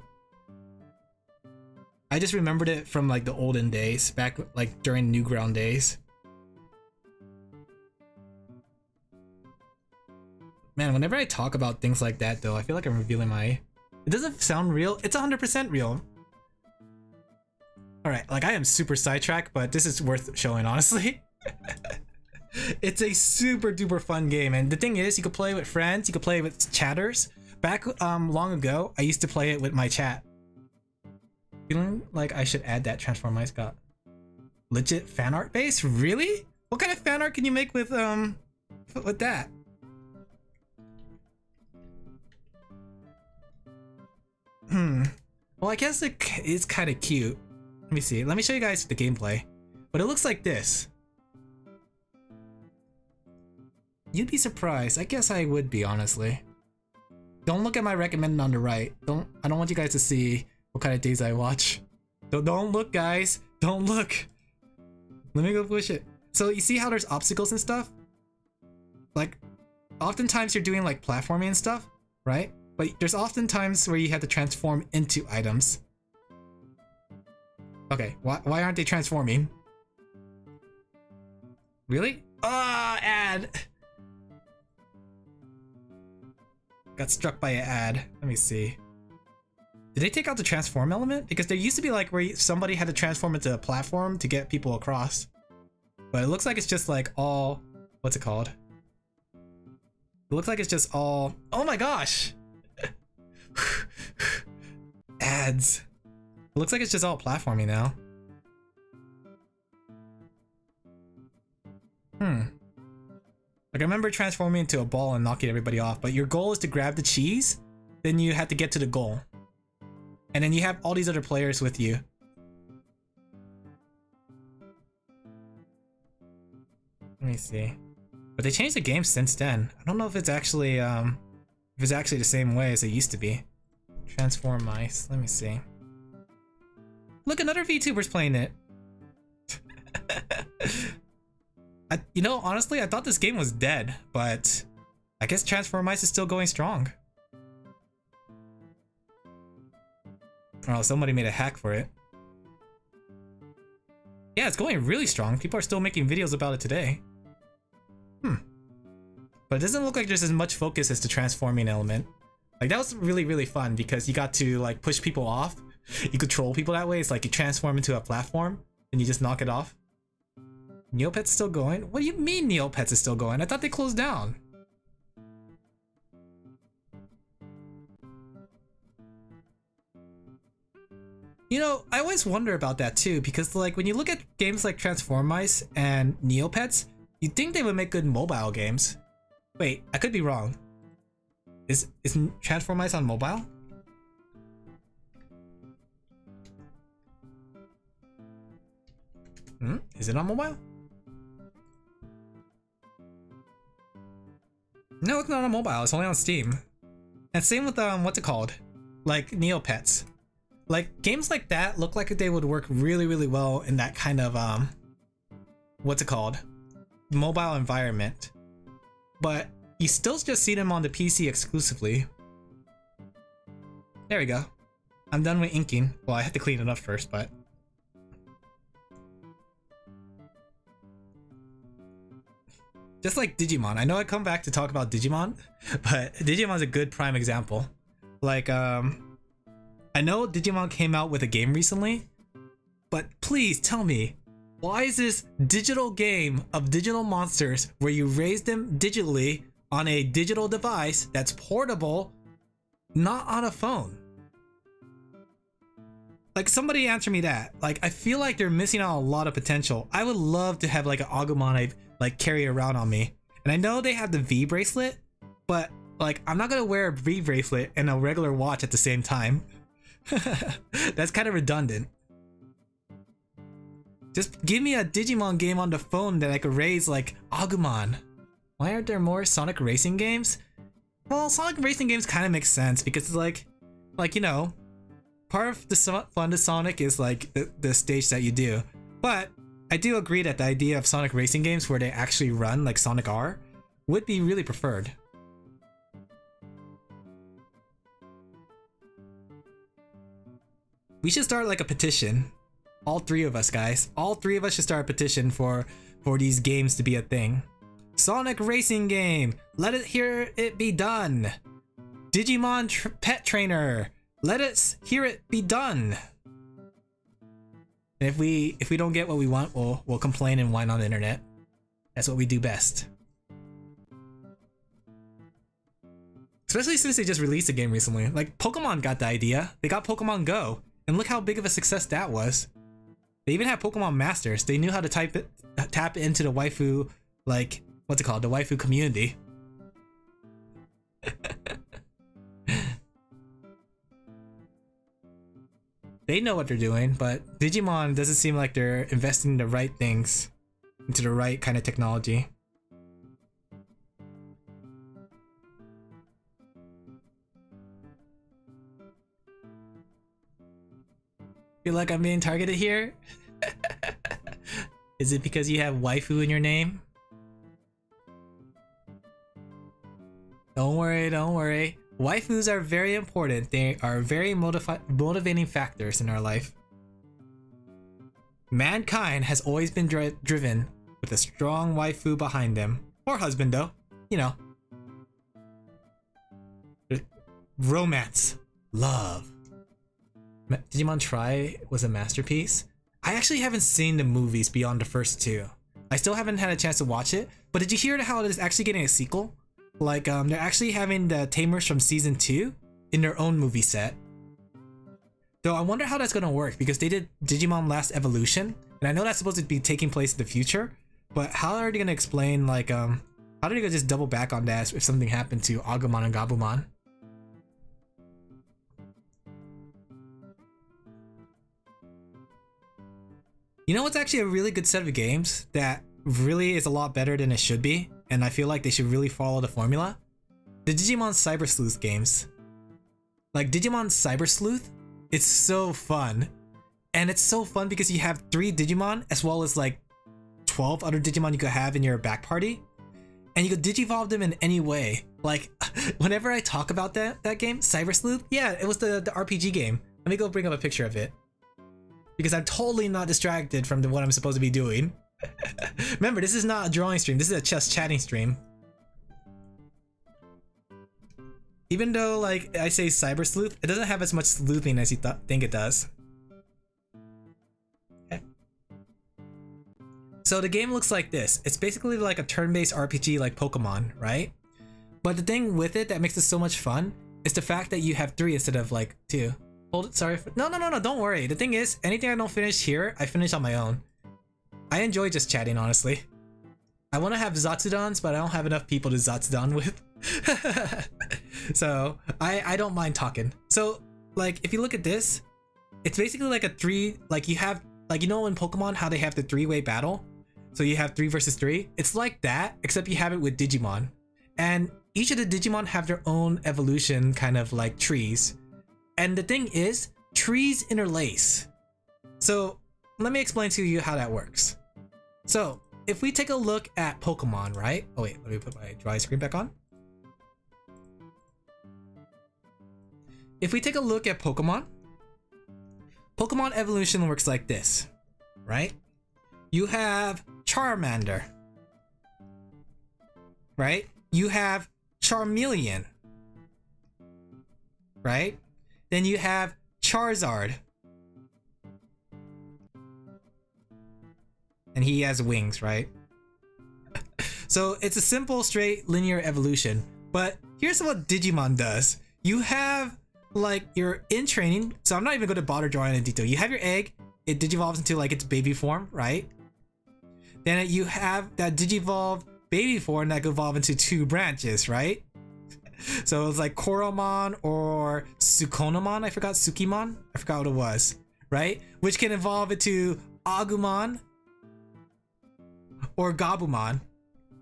I just remembered it from like the olden days, back like during Newground days. Man, whenever I talk about things like that though, I feel like I'm revealing my... It doesn't sound real. It's 100% real. Alright, like I am super sidetracked, but this is worth showing, honestly. It's a super duper fun game, and the thing is, you could play with friends, you could play with chatters. Back long ago, I used to play it with my chat. Feeling like I should add that Transform Mice got legit fan art base? Really? What kind of fan art can you make with that? Well, I guess it's kind of cute. Let me see. Let me show you guys the gameplay. But it looks like this. You'd be surprised. I guess I would be, honestly. Don't look at my recommended on the right. I don't want you guys to see what kind of days I watch. Don't look, guys. Don't look. Let me go push it. So you see how there's obstacles and stuff? Like, oftentimes you're doing like platforming and stuff, right? But there's often times where you have to transform into items. Okay, why aren't they transforming? Really? Ad! Got struck by an ad. Let me see. Did they take out the transform element? Because there used to be like where somebody had to transform into a platform to get people across. But it looks like it's just like all... What's it called? It looks like it's just all... Oh my gosh! Ads. It looks like it's just all platforming now. Like I remember transforming into a ball and knocking everybody off, but your goal is to grab the cheese, then you have to get to the goal. And then you have all these other players with you. Let me see. But they changed the game since then. I don't know if it's actually the same way as it used to be. Transform Mice. Let me see. Look, another VTuber's playing it. You know, honestly, I thought this game was dead, but I guess Transform Mice is still going strong. Oh, somebody made a hack for it. Yeah, it's going really strong. People are still making videos about it today. But it doesn't look like there's as much focus as the transforming element. Like, that was really, really fun because you got to, like, push people off. You control people that way. It's like you transform into a platform and you just knock it off. Neopets still going? What do you mean Neopets is still going? I thought they closed down. You know, I always wonder about that too, because like when you look at games like Transform Mice and Neopets, you'd think they would make good mobile games. Wait, I could be wrong. Is Transform Mice on mobile? Is it on mobile? No, it's not on mobile. It's only on Steam. And same with what's it called? Like Neopets. Like games like that look like they would work really, really well in that kind of what's it called? Mobile environment. But you still just see them on the PC exclusively. There we go. I'm done with inking. Well, I had to clean it up first, but just like Digimon. I know I come back to talk about Digimon, but Digimon's a good prime example. Like, I know Digimon came out with a game recently, but please tell me, why is this digital game of digital monsters where you raise them digitally on a digital device that's portable, not on a phone? Like, somebody answer me that. Like, I feel like they're missing out on a lot of potential. I would love to have like an Agumon I like carry around on me. And I know they have the V bracelet, but like, I'm not gonna wear a V bracelet and a regular watch at the same time. That's kind of redundant. Just give me a Digimon game on the phone that I could raise like Agumon. Why aren't there more Sonic racing games? Well, Sonic racing games kind of make sense because it's like you know, part of the fun to Sonic is like the stage that you do. But I do agree that the idea of Sonic racing games where they actually run like Sonic R would be really preferred. We should start like a petition. All three of us, guys. All three of us should start a petition for these games to be a thing. Sonic racing game. Let it hear it be done. Digimon pet trainer. Let us hear it be done. And if we don't get what we want, we'll complain and whine on the internet. That's what we do best. Especially since they just released a game recently. Like, Pokemon got the idea. They got Pokemon Go. And look how big of a success that was. They even had Pokemon Masters. They knew how to tap into the waifu, like, what's it called? The waifu community. They know what they're doing, but Digimon doesn't seem like they're investing the right things into the right kind of technology. Feel like I'm being targeted here? Is it because you have waifu in your name? Don't worry, don't worry. Waifus are very important. They are very motivating factors in our life. Mankind has always been driven with a strong waifu behind them. Or husband though, you know. Romance. Love. Digimon Tri was a masterpiece. I actually haven't seen the movies beyond the first two. I still haven't had a chance to watch it, but did you hear how it is actually getting a sequel? Like, they're actually having the Tamers from season 2 in their own movie set. Though I wonder how that's gonna work because they did Digimon Last Evolution, and I know that's supposed to be taking place in the future, but how are they gonna explain, like, how are they gonna just double back on that if something happened to Agumon and Gabumon? You know what's actually a really good set of games that really is a lot better than it should be, and I feel like they should really follow the formula? The Digimon Cyber Sleuth games. Like, Digimon Cyber Sleuth, it's so fun. And it's so fun because you have 3 Digimon as well as like 12 other Digimon you could have in your back party. And you could Digivolve them in any way. Like, whenever I talk about that game, Cyber Sleuth, yeah, it was the RPG game. Let me go bring up a picture of it. Because I'm totally not distracted from what I'm supposed to be doing. Remember, this is not a drawing stream, this is a just chatting stream. Even though, like, I say Cyber Sleuth, it doesn't have as much sleuthing as you think it does. Okay. So the game looks like this. It's basically like a turn-based RPG like Pokemon, right? But the thing with it that makes it so much fun is the fact that you have 3 instead of like 2. Hold it, sorry. No, don't worry. The thing is, anything I don't finish here, I finish on my own. I enjoy just chatting, honestly. I want to have Zatsudans, but I don't have enough people to Zatsudan with. So, I don't mind talking. So, like, if you look at this, it's basically like a 3, like you have, like, you know in Pokemon how they have the 3-way battle? So you have 3 versus 3? It's like that, except you have it with Digimon. And each of the Digimon have their own evolution kind of like trees. And the thing is, trees interlace. So let me explain to you how that works. So if we take a look at Pokemon, right? Oh wait, let me put my drawing screen back on. If we take a look at Pokemon, Pokemon evolution works like this, right? You have Charmander, right? You have Charmeleon, right? Then you have Charizard. And he has wings, right? So it's a simple, straight, linear evolution. But here's what Digimon does. You have, like, you're in training, so I'm not even going to bother drawing in detail. You have your egg, it digivolves into, like, its baby form, right? Then you have that digivolve baby form that can evolve into 2 branches, right? So it's like Koromon or Sukonomon, I forgot Sukimon? I forgot what it was, right? Which can evolve into Agumon or Gabumon.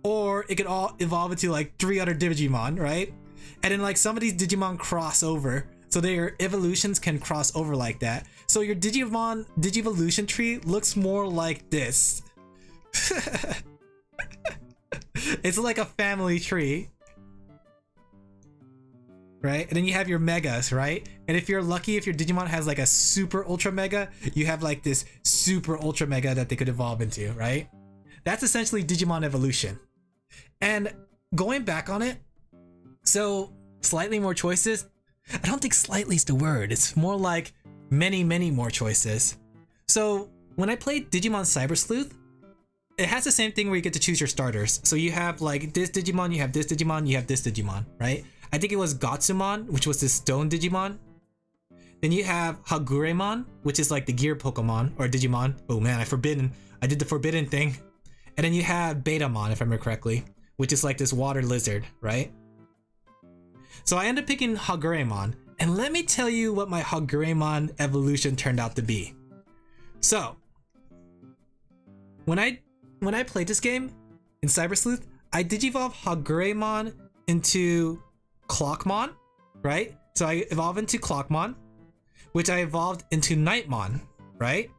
Or it could all evolve into like 3 other Digimon, right? And then like some of these Digimon cross over. So their evolutions can cross over like that. So your Digivolution tree looks more like this. It's like a family tree. Right? And then you have your Megas, right? And if you're lucky, if your Digimon has like a Super Ultra Mega, you have like this Super Ultra Mega that they could evolve into, right? That's essentially Digimon evolution. And going back on it, so slightly more choices. I don't think slightly is the word. It's more like many, many more choices. So when I played Digimon Cyber Sleuth, it has the same thing where you get to choose your starters. So you have like this Digimon, you have this Digimon, you have this Digimon, right? I think it was Gatsumon, which was the stone Digimon. Then you have Haguremon, which is like the gear Pokemon or Digimon. Oh man, I did the forbidden thing. And then you have Betamon, if I remember correctly, which is like this water lizard, right? So I ended up picking Haguremon, and let me tell you what my Haguremon evolution turned out to be. So, when I played this game in Cyber Sleuth, I digivolve Haguremon into Clockmon, right? So I evolved into Clockmon, which I evolved into Nightmon, right?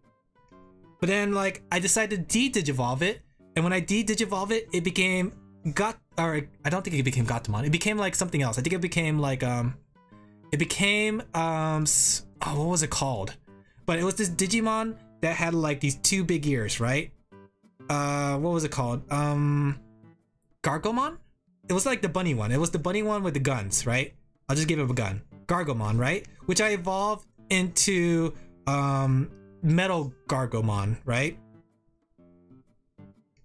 But then like I decided to de-digivolve it, and when I de-digivolve it, it became I don't think it became Gatomon. It became like something else. I think it became like what was it called? But it was this Digimon that had like these 2 big ears, right? What was it called? Gargomon? It was like the bunny one. It was the bunny one with the guns, right? I'll just give him a gun. Gargomon, right? Which I evolved into Metal Gargomon, right?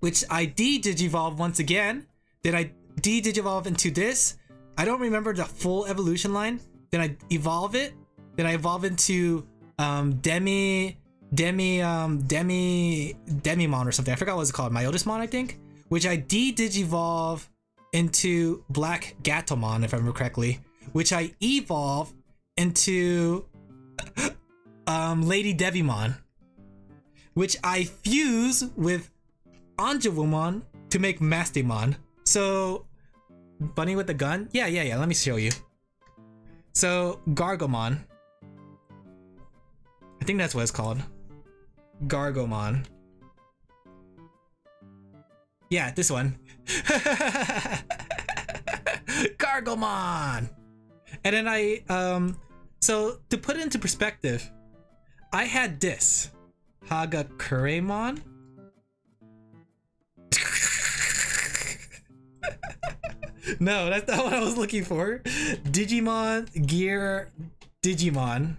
Which I de-digivolve once again. Then I de-digivolve into this. I don't remember the full evolution line. Then I evolve it. Then I evolve into Demimon or something. I forgot what it's called. Myotismon, I think. Which I de-digivolve into Black Gatomon, if I remember correctly. Which I evolve into Lady Devimon. Which I fuse with Anjawumon to make Mastemon. So, bunny with the gun? Yeah, let me show you. So, Gargomon. I think that's what it's called. Gargomon. Yeah, this one. Gargomon! And then so to put it into perspective, I had this. Hagakuremon? No, that's not what I was looking for. Digimon Gear Digimon.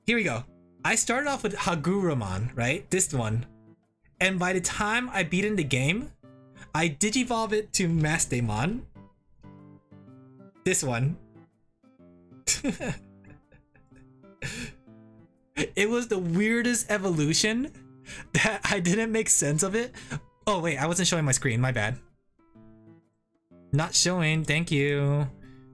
Here we go. I started off with Hagurumon, right? This one. And by the time I beat in the game, I digivolve it to Mastemon. This one. It was the weirdest evolution that I didn't make sense of it. Oh wait, I wasn't showing my screen, my bad. Not showing, thank you.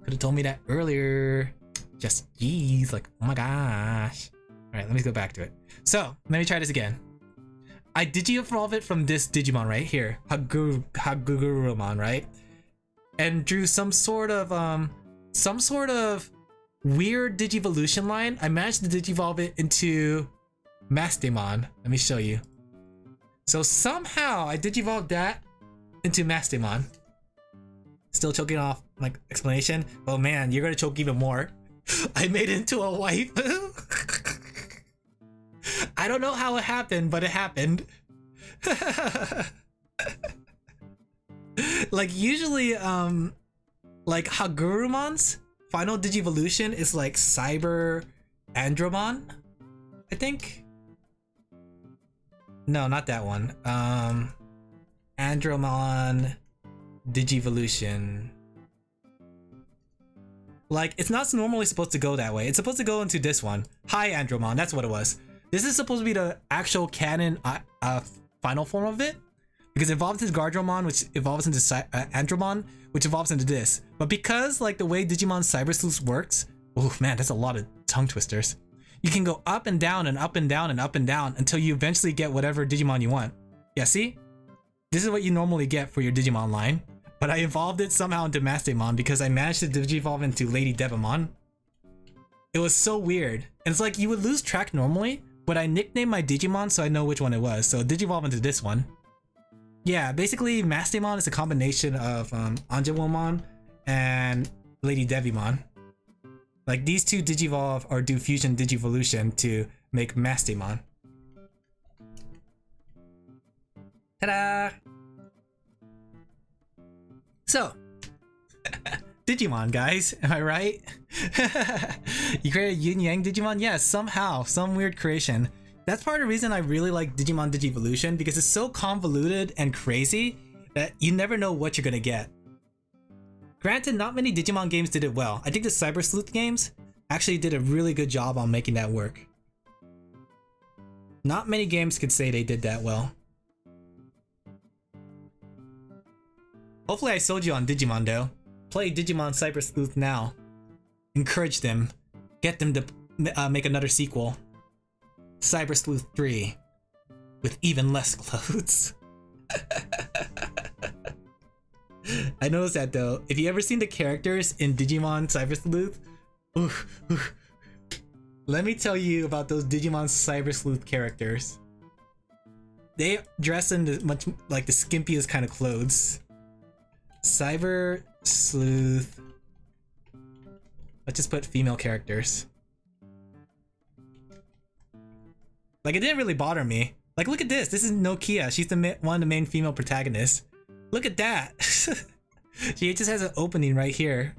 Could have told me that earlier. Just geez, like, oh my gosh. Alright, let me go back to it. So, let me try this again. I digi-evolve it from this Digimon right here. Hagurumon, right? And drew some sort of weird Digivolution line. I managed to digivolve it into Mastemon. Let me show you. So somehow I digivolved that into Mastemon. Still choking off like explanation. Oh man, you're gonna choke even more. I made it into a waifu. I don't know how it happened, but it happened. Like usually like Hagurumons, final Digivolution is like Cyber Andromon, I think. No, not that one. Andromon Digivolution. Like, it's not normally supposed to go that way. It's supposed to go into this one. Hi Andromon, that's what it was. This is supposed to be the actual canon final form of it, because it evolves into Gardromon, which evolves into Andromon, which evolves into this. But because like the way Digimon Cyber Sleuth works, oh man, that's a lot of tongue twisters. You can go up and down and up and down and up and down until you eventually get whatever Digimon you want. Yeah, see? This is what you normally get for your Digimon line. But I evolved it somehow into Mastemon because I managed to Digivolve into Lady Devamon. It was so weird. And it's like you would lose track normally, but I nicknamed my Digimon so I know which one it was. So Digivolve into this one. Yeah, basically Mastemon is a combination of Anjawomon and Lady Devimon. Like these two Digivolve or do fusion Digivolution to make Mastemon. Ta-da! So, Digimon, guys, am I right? You created a Yin Yang Digimon? Yes, somehow, some weird creation. That's part of the reason I really like Digimon Digivolution, because it's so convoluted and crazy that you never know what you're gonna get. Granted, not many Digimon games did it well. I think the Cyber Sleuth games actually did a really good job on making that work. Not many games could say they did that well. Hopefully I sold you on Digimon though. Play Digimon Cyber Sleuth now. Encourage them. Get them to make another sequel. Cyber Sleuth 3. With even less clothes. I noticed that though. If you ever seen the characters in Digimon Cyber Sleuth, let me tell you about those Digimon Cyber Sleuth characters. They dress in much like the skimpiest kind of clothes. Cyber Sleuth. Let's just put female characters. Like, it didn't really bother me. Like, look at this. This is Nokia. She's the one of the main female protagonists. Look at that. She just has an opening right here.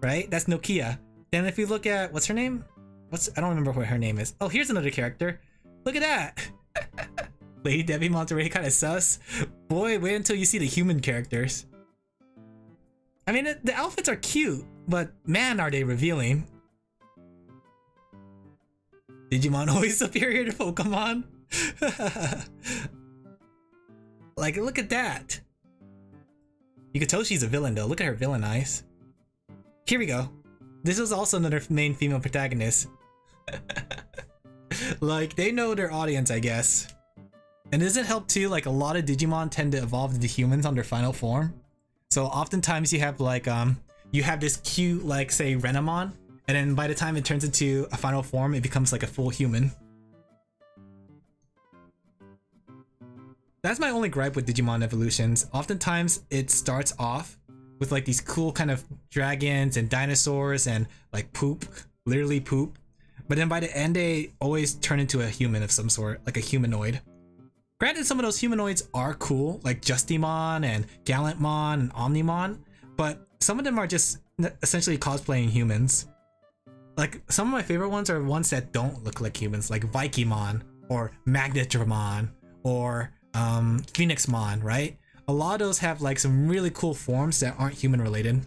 Right? That's Nokia. Then if you look at, what's her name? I don't remember what her name is. Oh, here's another character. Look at that. Lady Devimon's already kind of sus. Boy, wait until you see the human characters. I mean, the outfits are cute, but man, are they revealing. Digimon always superior to Pokemon? Like, look at that. You can tell she's a villain though. Look at her villain eyes. Here we go. This is also another main female protagonist. Like, they know their audience, I guess. And does it help too, like a lot of Digimon tend to evolve into humans on their final form. So oftentimes you have like, you have this cute, like say Renamon, and then by the time it turns into a final form, it becomes like a full human. That's my only gripe with Digimon evolutions. Oftentimes it starts off with like these cool kind of dragons and dinosaurs and like poop, literally poop. But then by the end, they always turn into a human of some sort, like a humanoid. Granted, some of those humanoids are cool, like Justimon and Gallantmon and Omnimon, but some of them are just essentially cosplaying humans. Like, some of my favorite ones are ones that don't look like humans, like Vikimon or Magnetramon or Phoenixmon, right? A lot of those have like some really cool forms that aren't human related.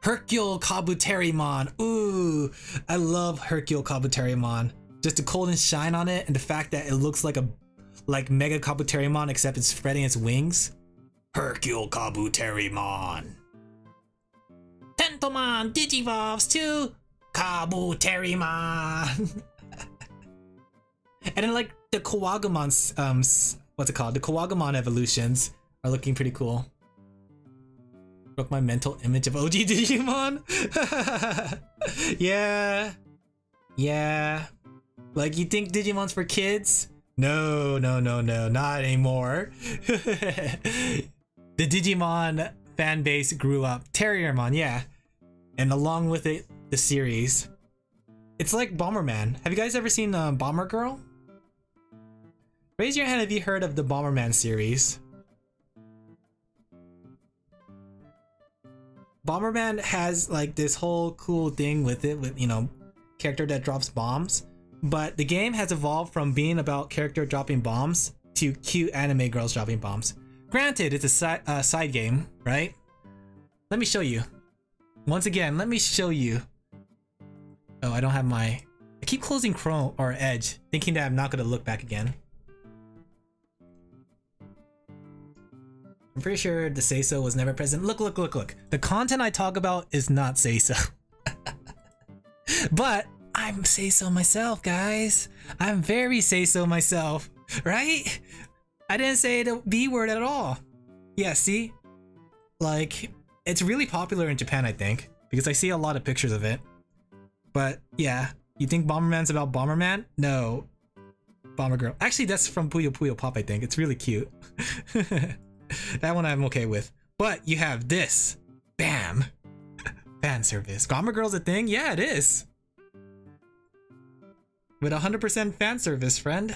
Hercule Kabuterimon. Ooh, I love Hercule Kabuterimon. Just the cold and shine on it, and the fact that it looks like a Mega Kabuterimon, except it's spreading its wings. Hercule Kabuterimon. Tentomon Digivolves to Kabuterimon. And then like the Kawagamon, what's it called? The Kawagamon evolutions are looking pretty cool. Broke my mental image of OG Digimon. Yeah. Yeah. Like, you think Digimon's for kids? No, no, no, no, not anymore. The Digimon fan base grew up. Terriermon, yeah. And along with it, the series. It's like Bomberman. Have you guys ever seen Bomber Girl? Raise your hand if you heard of the Bomberman series. Bomberman has like this whole cool thing with it, with, you know, character that drops bombs, but the game has evolved from being about character dropping bombs to cute anime girls dropping bombs. Granted, it's a side game, right? Let me show you. Once again, let me show you. Oh, I don't have my... I keep closing Chrome or Edge, thinking that I'm not gonna look back again. I'm pretty sure the say-so was never present. Look, look, look, look. The content I talk about is not say-so. But I'm say-so myself, guys. I'm very say-so myself, right? I didn't say the B word at all. Yeah, see? Like, it's really popular in Japan, I think, because I see a lot of pictures of it. But yeah, you think Bomberman's about Bomberman? No. Bomber Girl. Actually, that's from Puyo Puyo Pop, I think. It's really cute. That one I'm okay with. But you have this. Bam. Fan service. Bomber Girl's a thing? Yeah, it is. With 100% fan service, friend.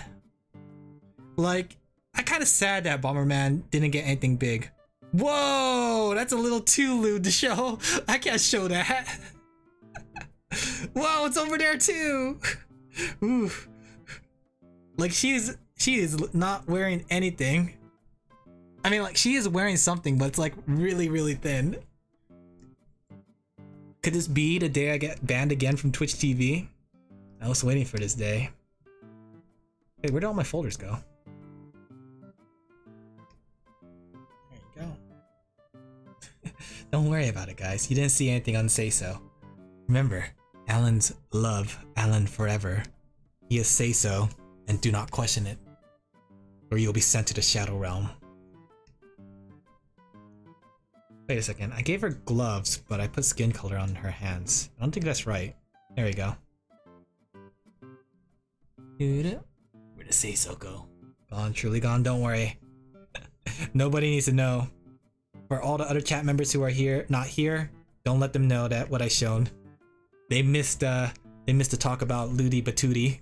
Like, I'm kind of sad that Bomberman didn't get anything big. Whoa, that's a little too lewd to show. I can't show that. Whoa, it's over there too. Ooh. Like, she is not wearing anything. I mean, like, she is wearing something, but it's like really, really thin. Could this be the day I get banned again from Twitch TV? I was waiting for this day. Hey, where did all my folders go? There you go. Don't worry about it, guys. You didn't see anything on Say So. Remember, Alan's love Alan forever. He is Say So, and do not question it, or you'll be sent to the Shadow Realm. Wait a second, I gave her gloves, but I put skin color on her hands. I don't think that's right. There we go. Where'd the Say So go? Gone, truly gone, don't worry. Nobody needs to know. For all the other chat members who are here, not here, don't let them know that what I shown. They missed the talk about Ludi Batootie.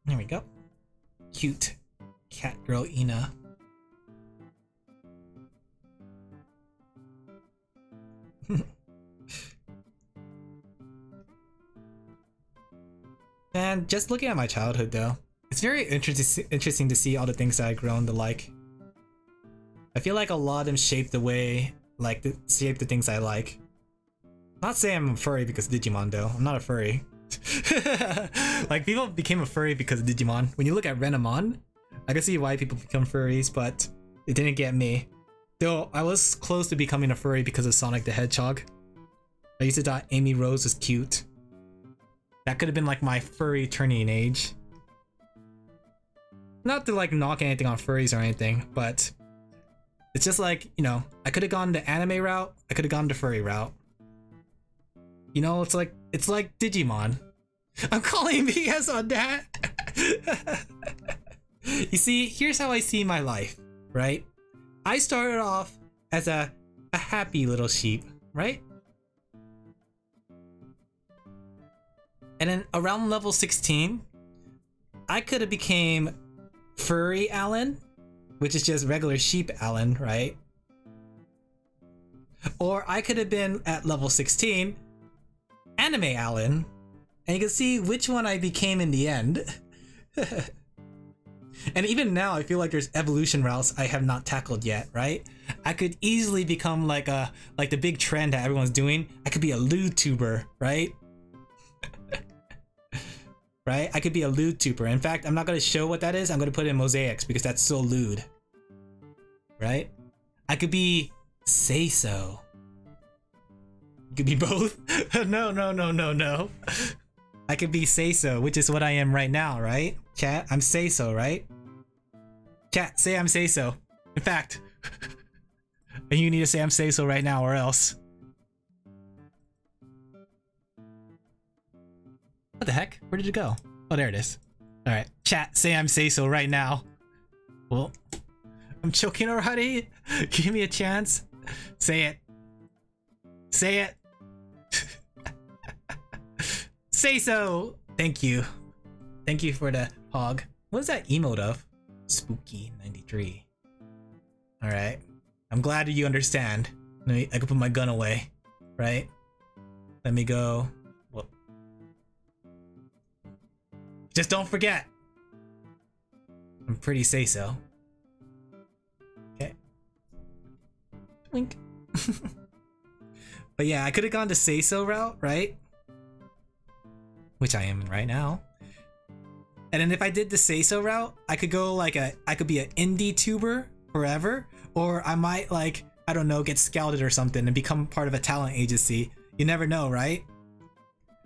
There we go. Cute cat girl Ina. And just looking at my childhood though, it's very interesting to see all the things that I've grown to like. I feel like a lot of them shape the way, like, shape the things I like. Not saying I'm a furry because of Digimon though. I'm not a furry. Like, people became a furry because of Digimon. When you look at Renamon, I can see why people become furries, but it didn't get me. Though I was close to becoming a furry because of Sonic the Hedgehog. I used to thought Amy Rose was cute. That could have been like my furry turning age. Not to like knock anything on furries or anything, but it's just like, you know, I could have gone the anime route, I could have gone the furry route. You know, it's like Digimon. I'm calling BS on that. You see, here's how I see my life, right? I started off as a happy little sheep, right? And then around level 16, I could have became furry Alan, which is just regular sheep Alan, right? Or I could have been at level 16, anime Alan, and you can see which one I became in the end. And even now, I feel like there's evolution routes I have not tackled yet, right? I could easily become like the big trend that everyone's doing. I could be a lewd tuber, right? Right? I could be a lewd tuber. In fact, I'm not going to show what that is. I'm going to put it in mosaics because that's so lewd. Right? I could be Say So. You could be both. No. I could be Say So, which is what I am right now, right? Chat, I'm Say So, right? Chat, say I'm Say So. In fact, you need to say I'm Say So right now or else. What the heck? Where did it go? Oh, there it is. Alright, chat, say I'm Say So right now. Well, I'm choking already? Give me a chance. Say it. Say it. Say so! Thank you. Thank you for the hog. What is that emote of? Spooky 93. Alright. I'm glad you understand. I can put my gun away. Right? Let me go. Whoop. Just don't forget. I'm pretty say so. Okay. Wink. But yeah, I could have gone to say so route, right? Which I am right now. And then if I did the say so route, I could go like I could be an indie tuber forever, or I might like, I don't know, get scouted or something and become part of a talent agency. You never know, right?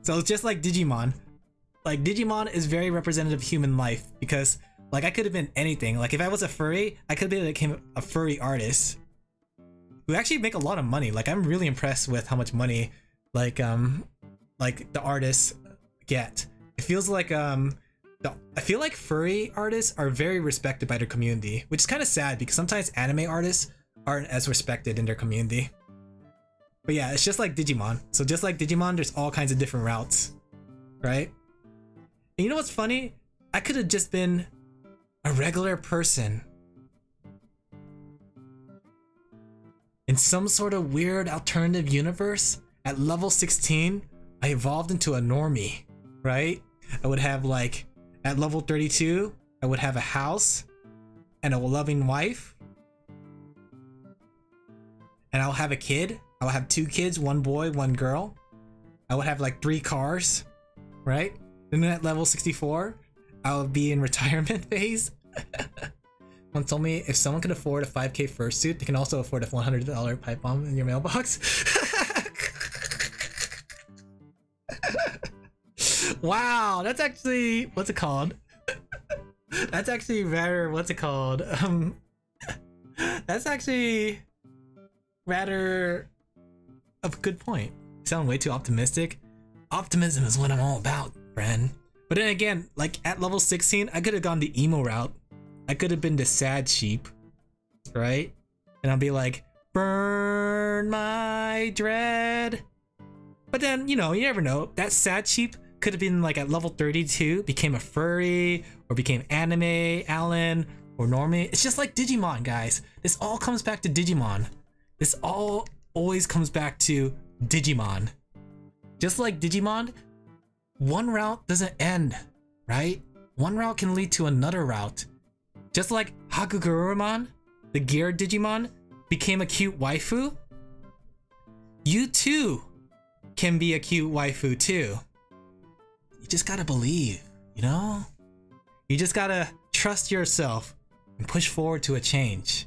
So it's just like Digimon. Like Digimon is very representative of human life because like I could have been anything. Like if I was a furry, I could have become a furry artist who actually make a lot of money. Like I'm really impressed with how much money like the artists get. It feels like I feel like furry artists are very respected by their community, which is kind of sad because sometimes anime artists aren't as respected in their community. But yeah, it's just like Digimon. So just like Digimon, there's all kinds of different routes, right? And you know what's funny? I could have just been a regular person in some sort of weird alternative universe. At level 16, I evolved into a normie, right? I would have like, at level 32, I would have a house and a loving wife. And I'll have a kid. I'll have 2 kids, 1 boy, 1 girl. I would have like 3 cars, right? And then at level 64, I'll be in retirement phase. Someone told me if someone can afford a 5K fursuit, they can also afford a $100 pipe bomb in your mailbox. Wow, that's actually, what's it called? That's actually rather, what's it called? That's actually rather a good point. You sound way too optimistic. Optimism is what I'm all about, friend. But then again, like at level 16, I could have gone the emo route. I could have been the sad sheep, right? And I'll be like, burn my dread. But then, you know, you never know. That sad sheep could have been like at level 32, became a furry, or became anime Alan, or normie. It's just like Digimon, guys. This all comes back to Digimon. This all always comes back to Digimon. Just like Digimon, one route doesn't end, right? One route can lead to another route. Just like Hagugurumon, the gear Digimon, became a cute waifu, you too can be a cute waifu too. You just gotta believe, you know? You just gotta trust yourself and push forward to a change.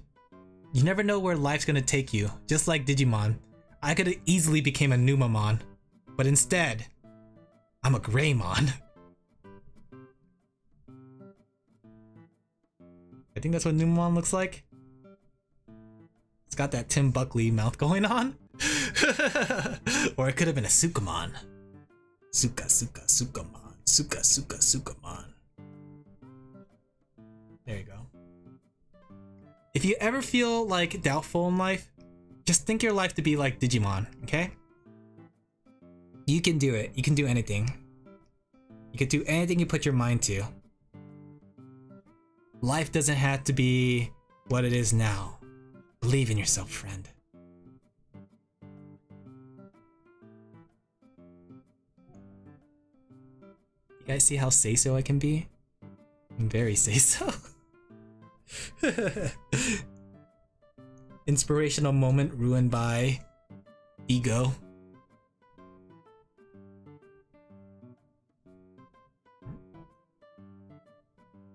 You never know where life's gonna take you, just like Digimon. I could have easily became a Numamon, but instead, I'm a Greymon. I think that's what Numamon looks like. It's got that Tim Buckley mouth going on. Or it could have been a Sukamon. Sukamon. Sukamon. There you go. If you ever feel like doubtful in life, just think your life to be like Digimon, okay? You can do it. You can do anything. You can do anything you put your mind to. Life doesn't have to be what it is now. Believe in yourself, friend. You guys see how say-so I can be? I'm very say-so. Inspirational moment ruined by ego.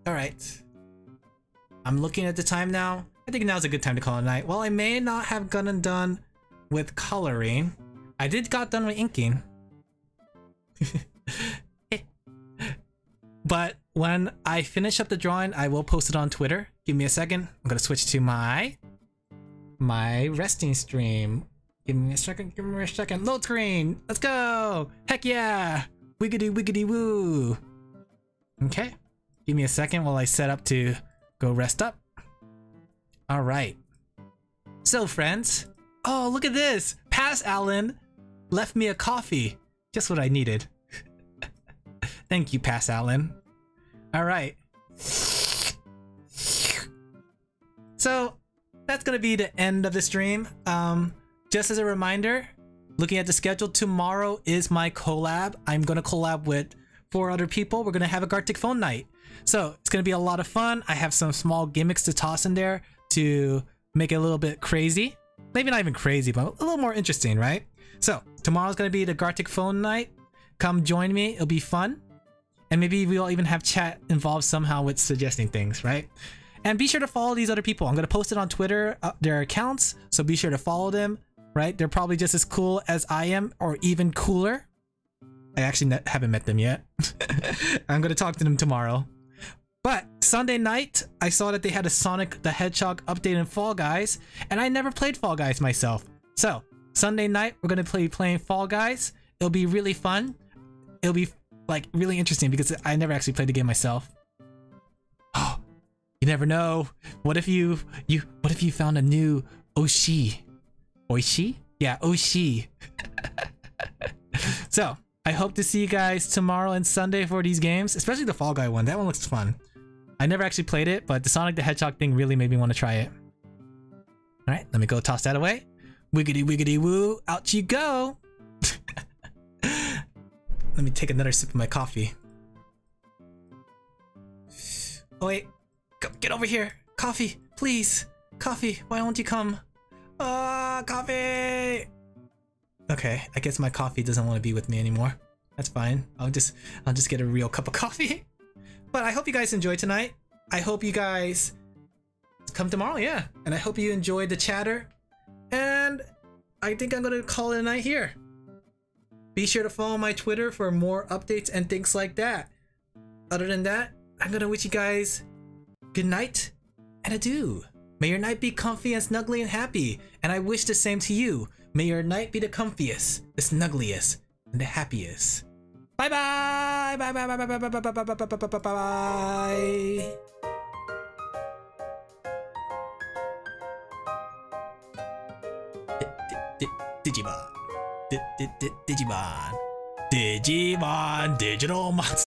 Alright. I'm looking at the time now. I think now's a good time to call it a night. While I may not have gotten done with coloring, I did got done with inking. But when I finish up the drawing, I will post it on Twitter. Give me a second. I'm gonna switch to my resting stream. Give me a second. Give me a second. Load screen. Let's go. Heck yeah. Wiggity wiggity woo. Okay. Give me a second while I set up to go rest up. All right. So friends. Oh, look at this. Pass Alan left me a coffee. Just what I needed. Thank you, Pass Alan. All right. So that's gonna be the end of the stream. Just as a reminder, looking at the schedule, tomorrow is my collab. I'm gonna collab with 4 other people. We're gonna have a Gartic phone night. So it's gonna be a lot of fun. I have some small gimmicks to toss in there to make it a little bit crazy. Maybe not even crazy, but a little more interesting, right? So tomorrow's gonna be the Gartic phone night. Come join me, it'll be fun. And maybe we'll even have chat involved somehow with suggesting things, right? And be sure to follow these other people. I'm gonna post it on Twitter, their accounts, so be sure to follow them, right? They're probably just as cool as I am, or even cooler. I actually haven't met them yet. I'm gonna talk to them tomorrow. But Sunday night, I saw that they had a Sonic the Hedgehog update in Fall Guys, and I never played Fall Guys myself. So Sunday night, we're gonna be playing Fall Guys. It'll be really fun. It'll be like really interesting because I never actually played the game myself. Oh, you never know. What if you found a new Oshi? Oishi? Yeah, Oshi. So I hope to see you guys tomorrow and Sunday for these games, especially the Fall Guy one. That one looks fun. I never actually played it, but the Sonic the Hedgehog thing really made me want to try it. All right, let me go toss that away. Wiggity wiggity woo, out you go. Let me take another sip of my coffee. Oh wait, get over here. Coffee, please. Coffee, why won't you come? Coffee! Okay, I guess my coffee doesn't want to be with me anymore. That's fine. I'll just get a real cup of coffee. But I hope you guys enjoyed tonight. I hope you guys come tomorrow, yeah. And I hope you enjoyed the chatter. And I think I'm gonna call it a night here. Be sure to follow my Twitter for more updates and things like that. Other than that, I'm gonna wish you guys good night and adieu. May your night be comfy and snuggly and happy. And I wish the same to you. May your night be the comfiest, the snuggliest, and the happiest. Bye bye! Bye bye bye bye bye bye bye bye bye bye bye bye bye. Digimon. Digimon. Digimon. Digital monster.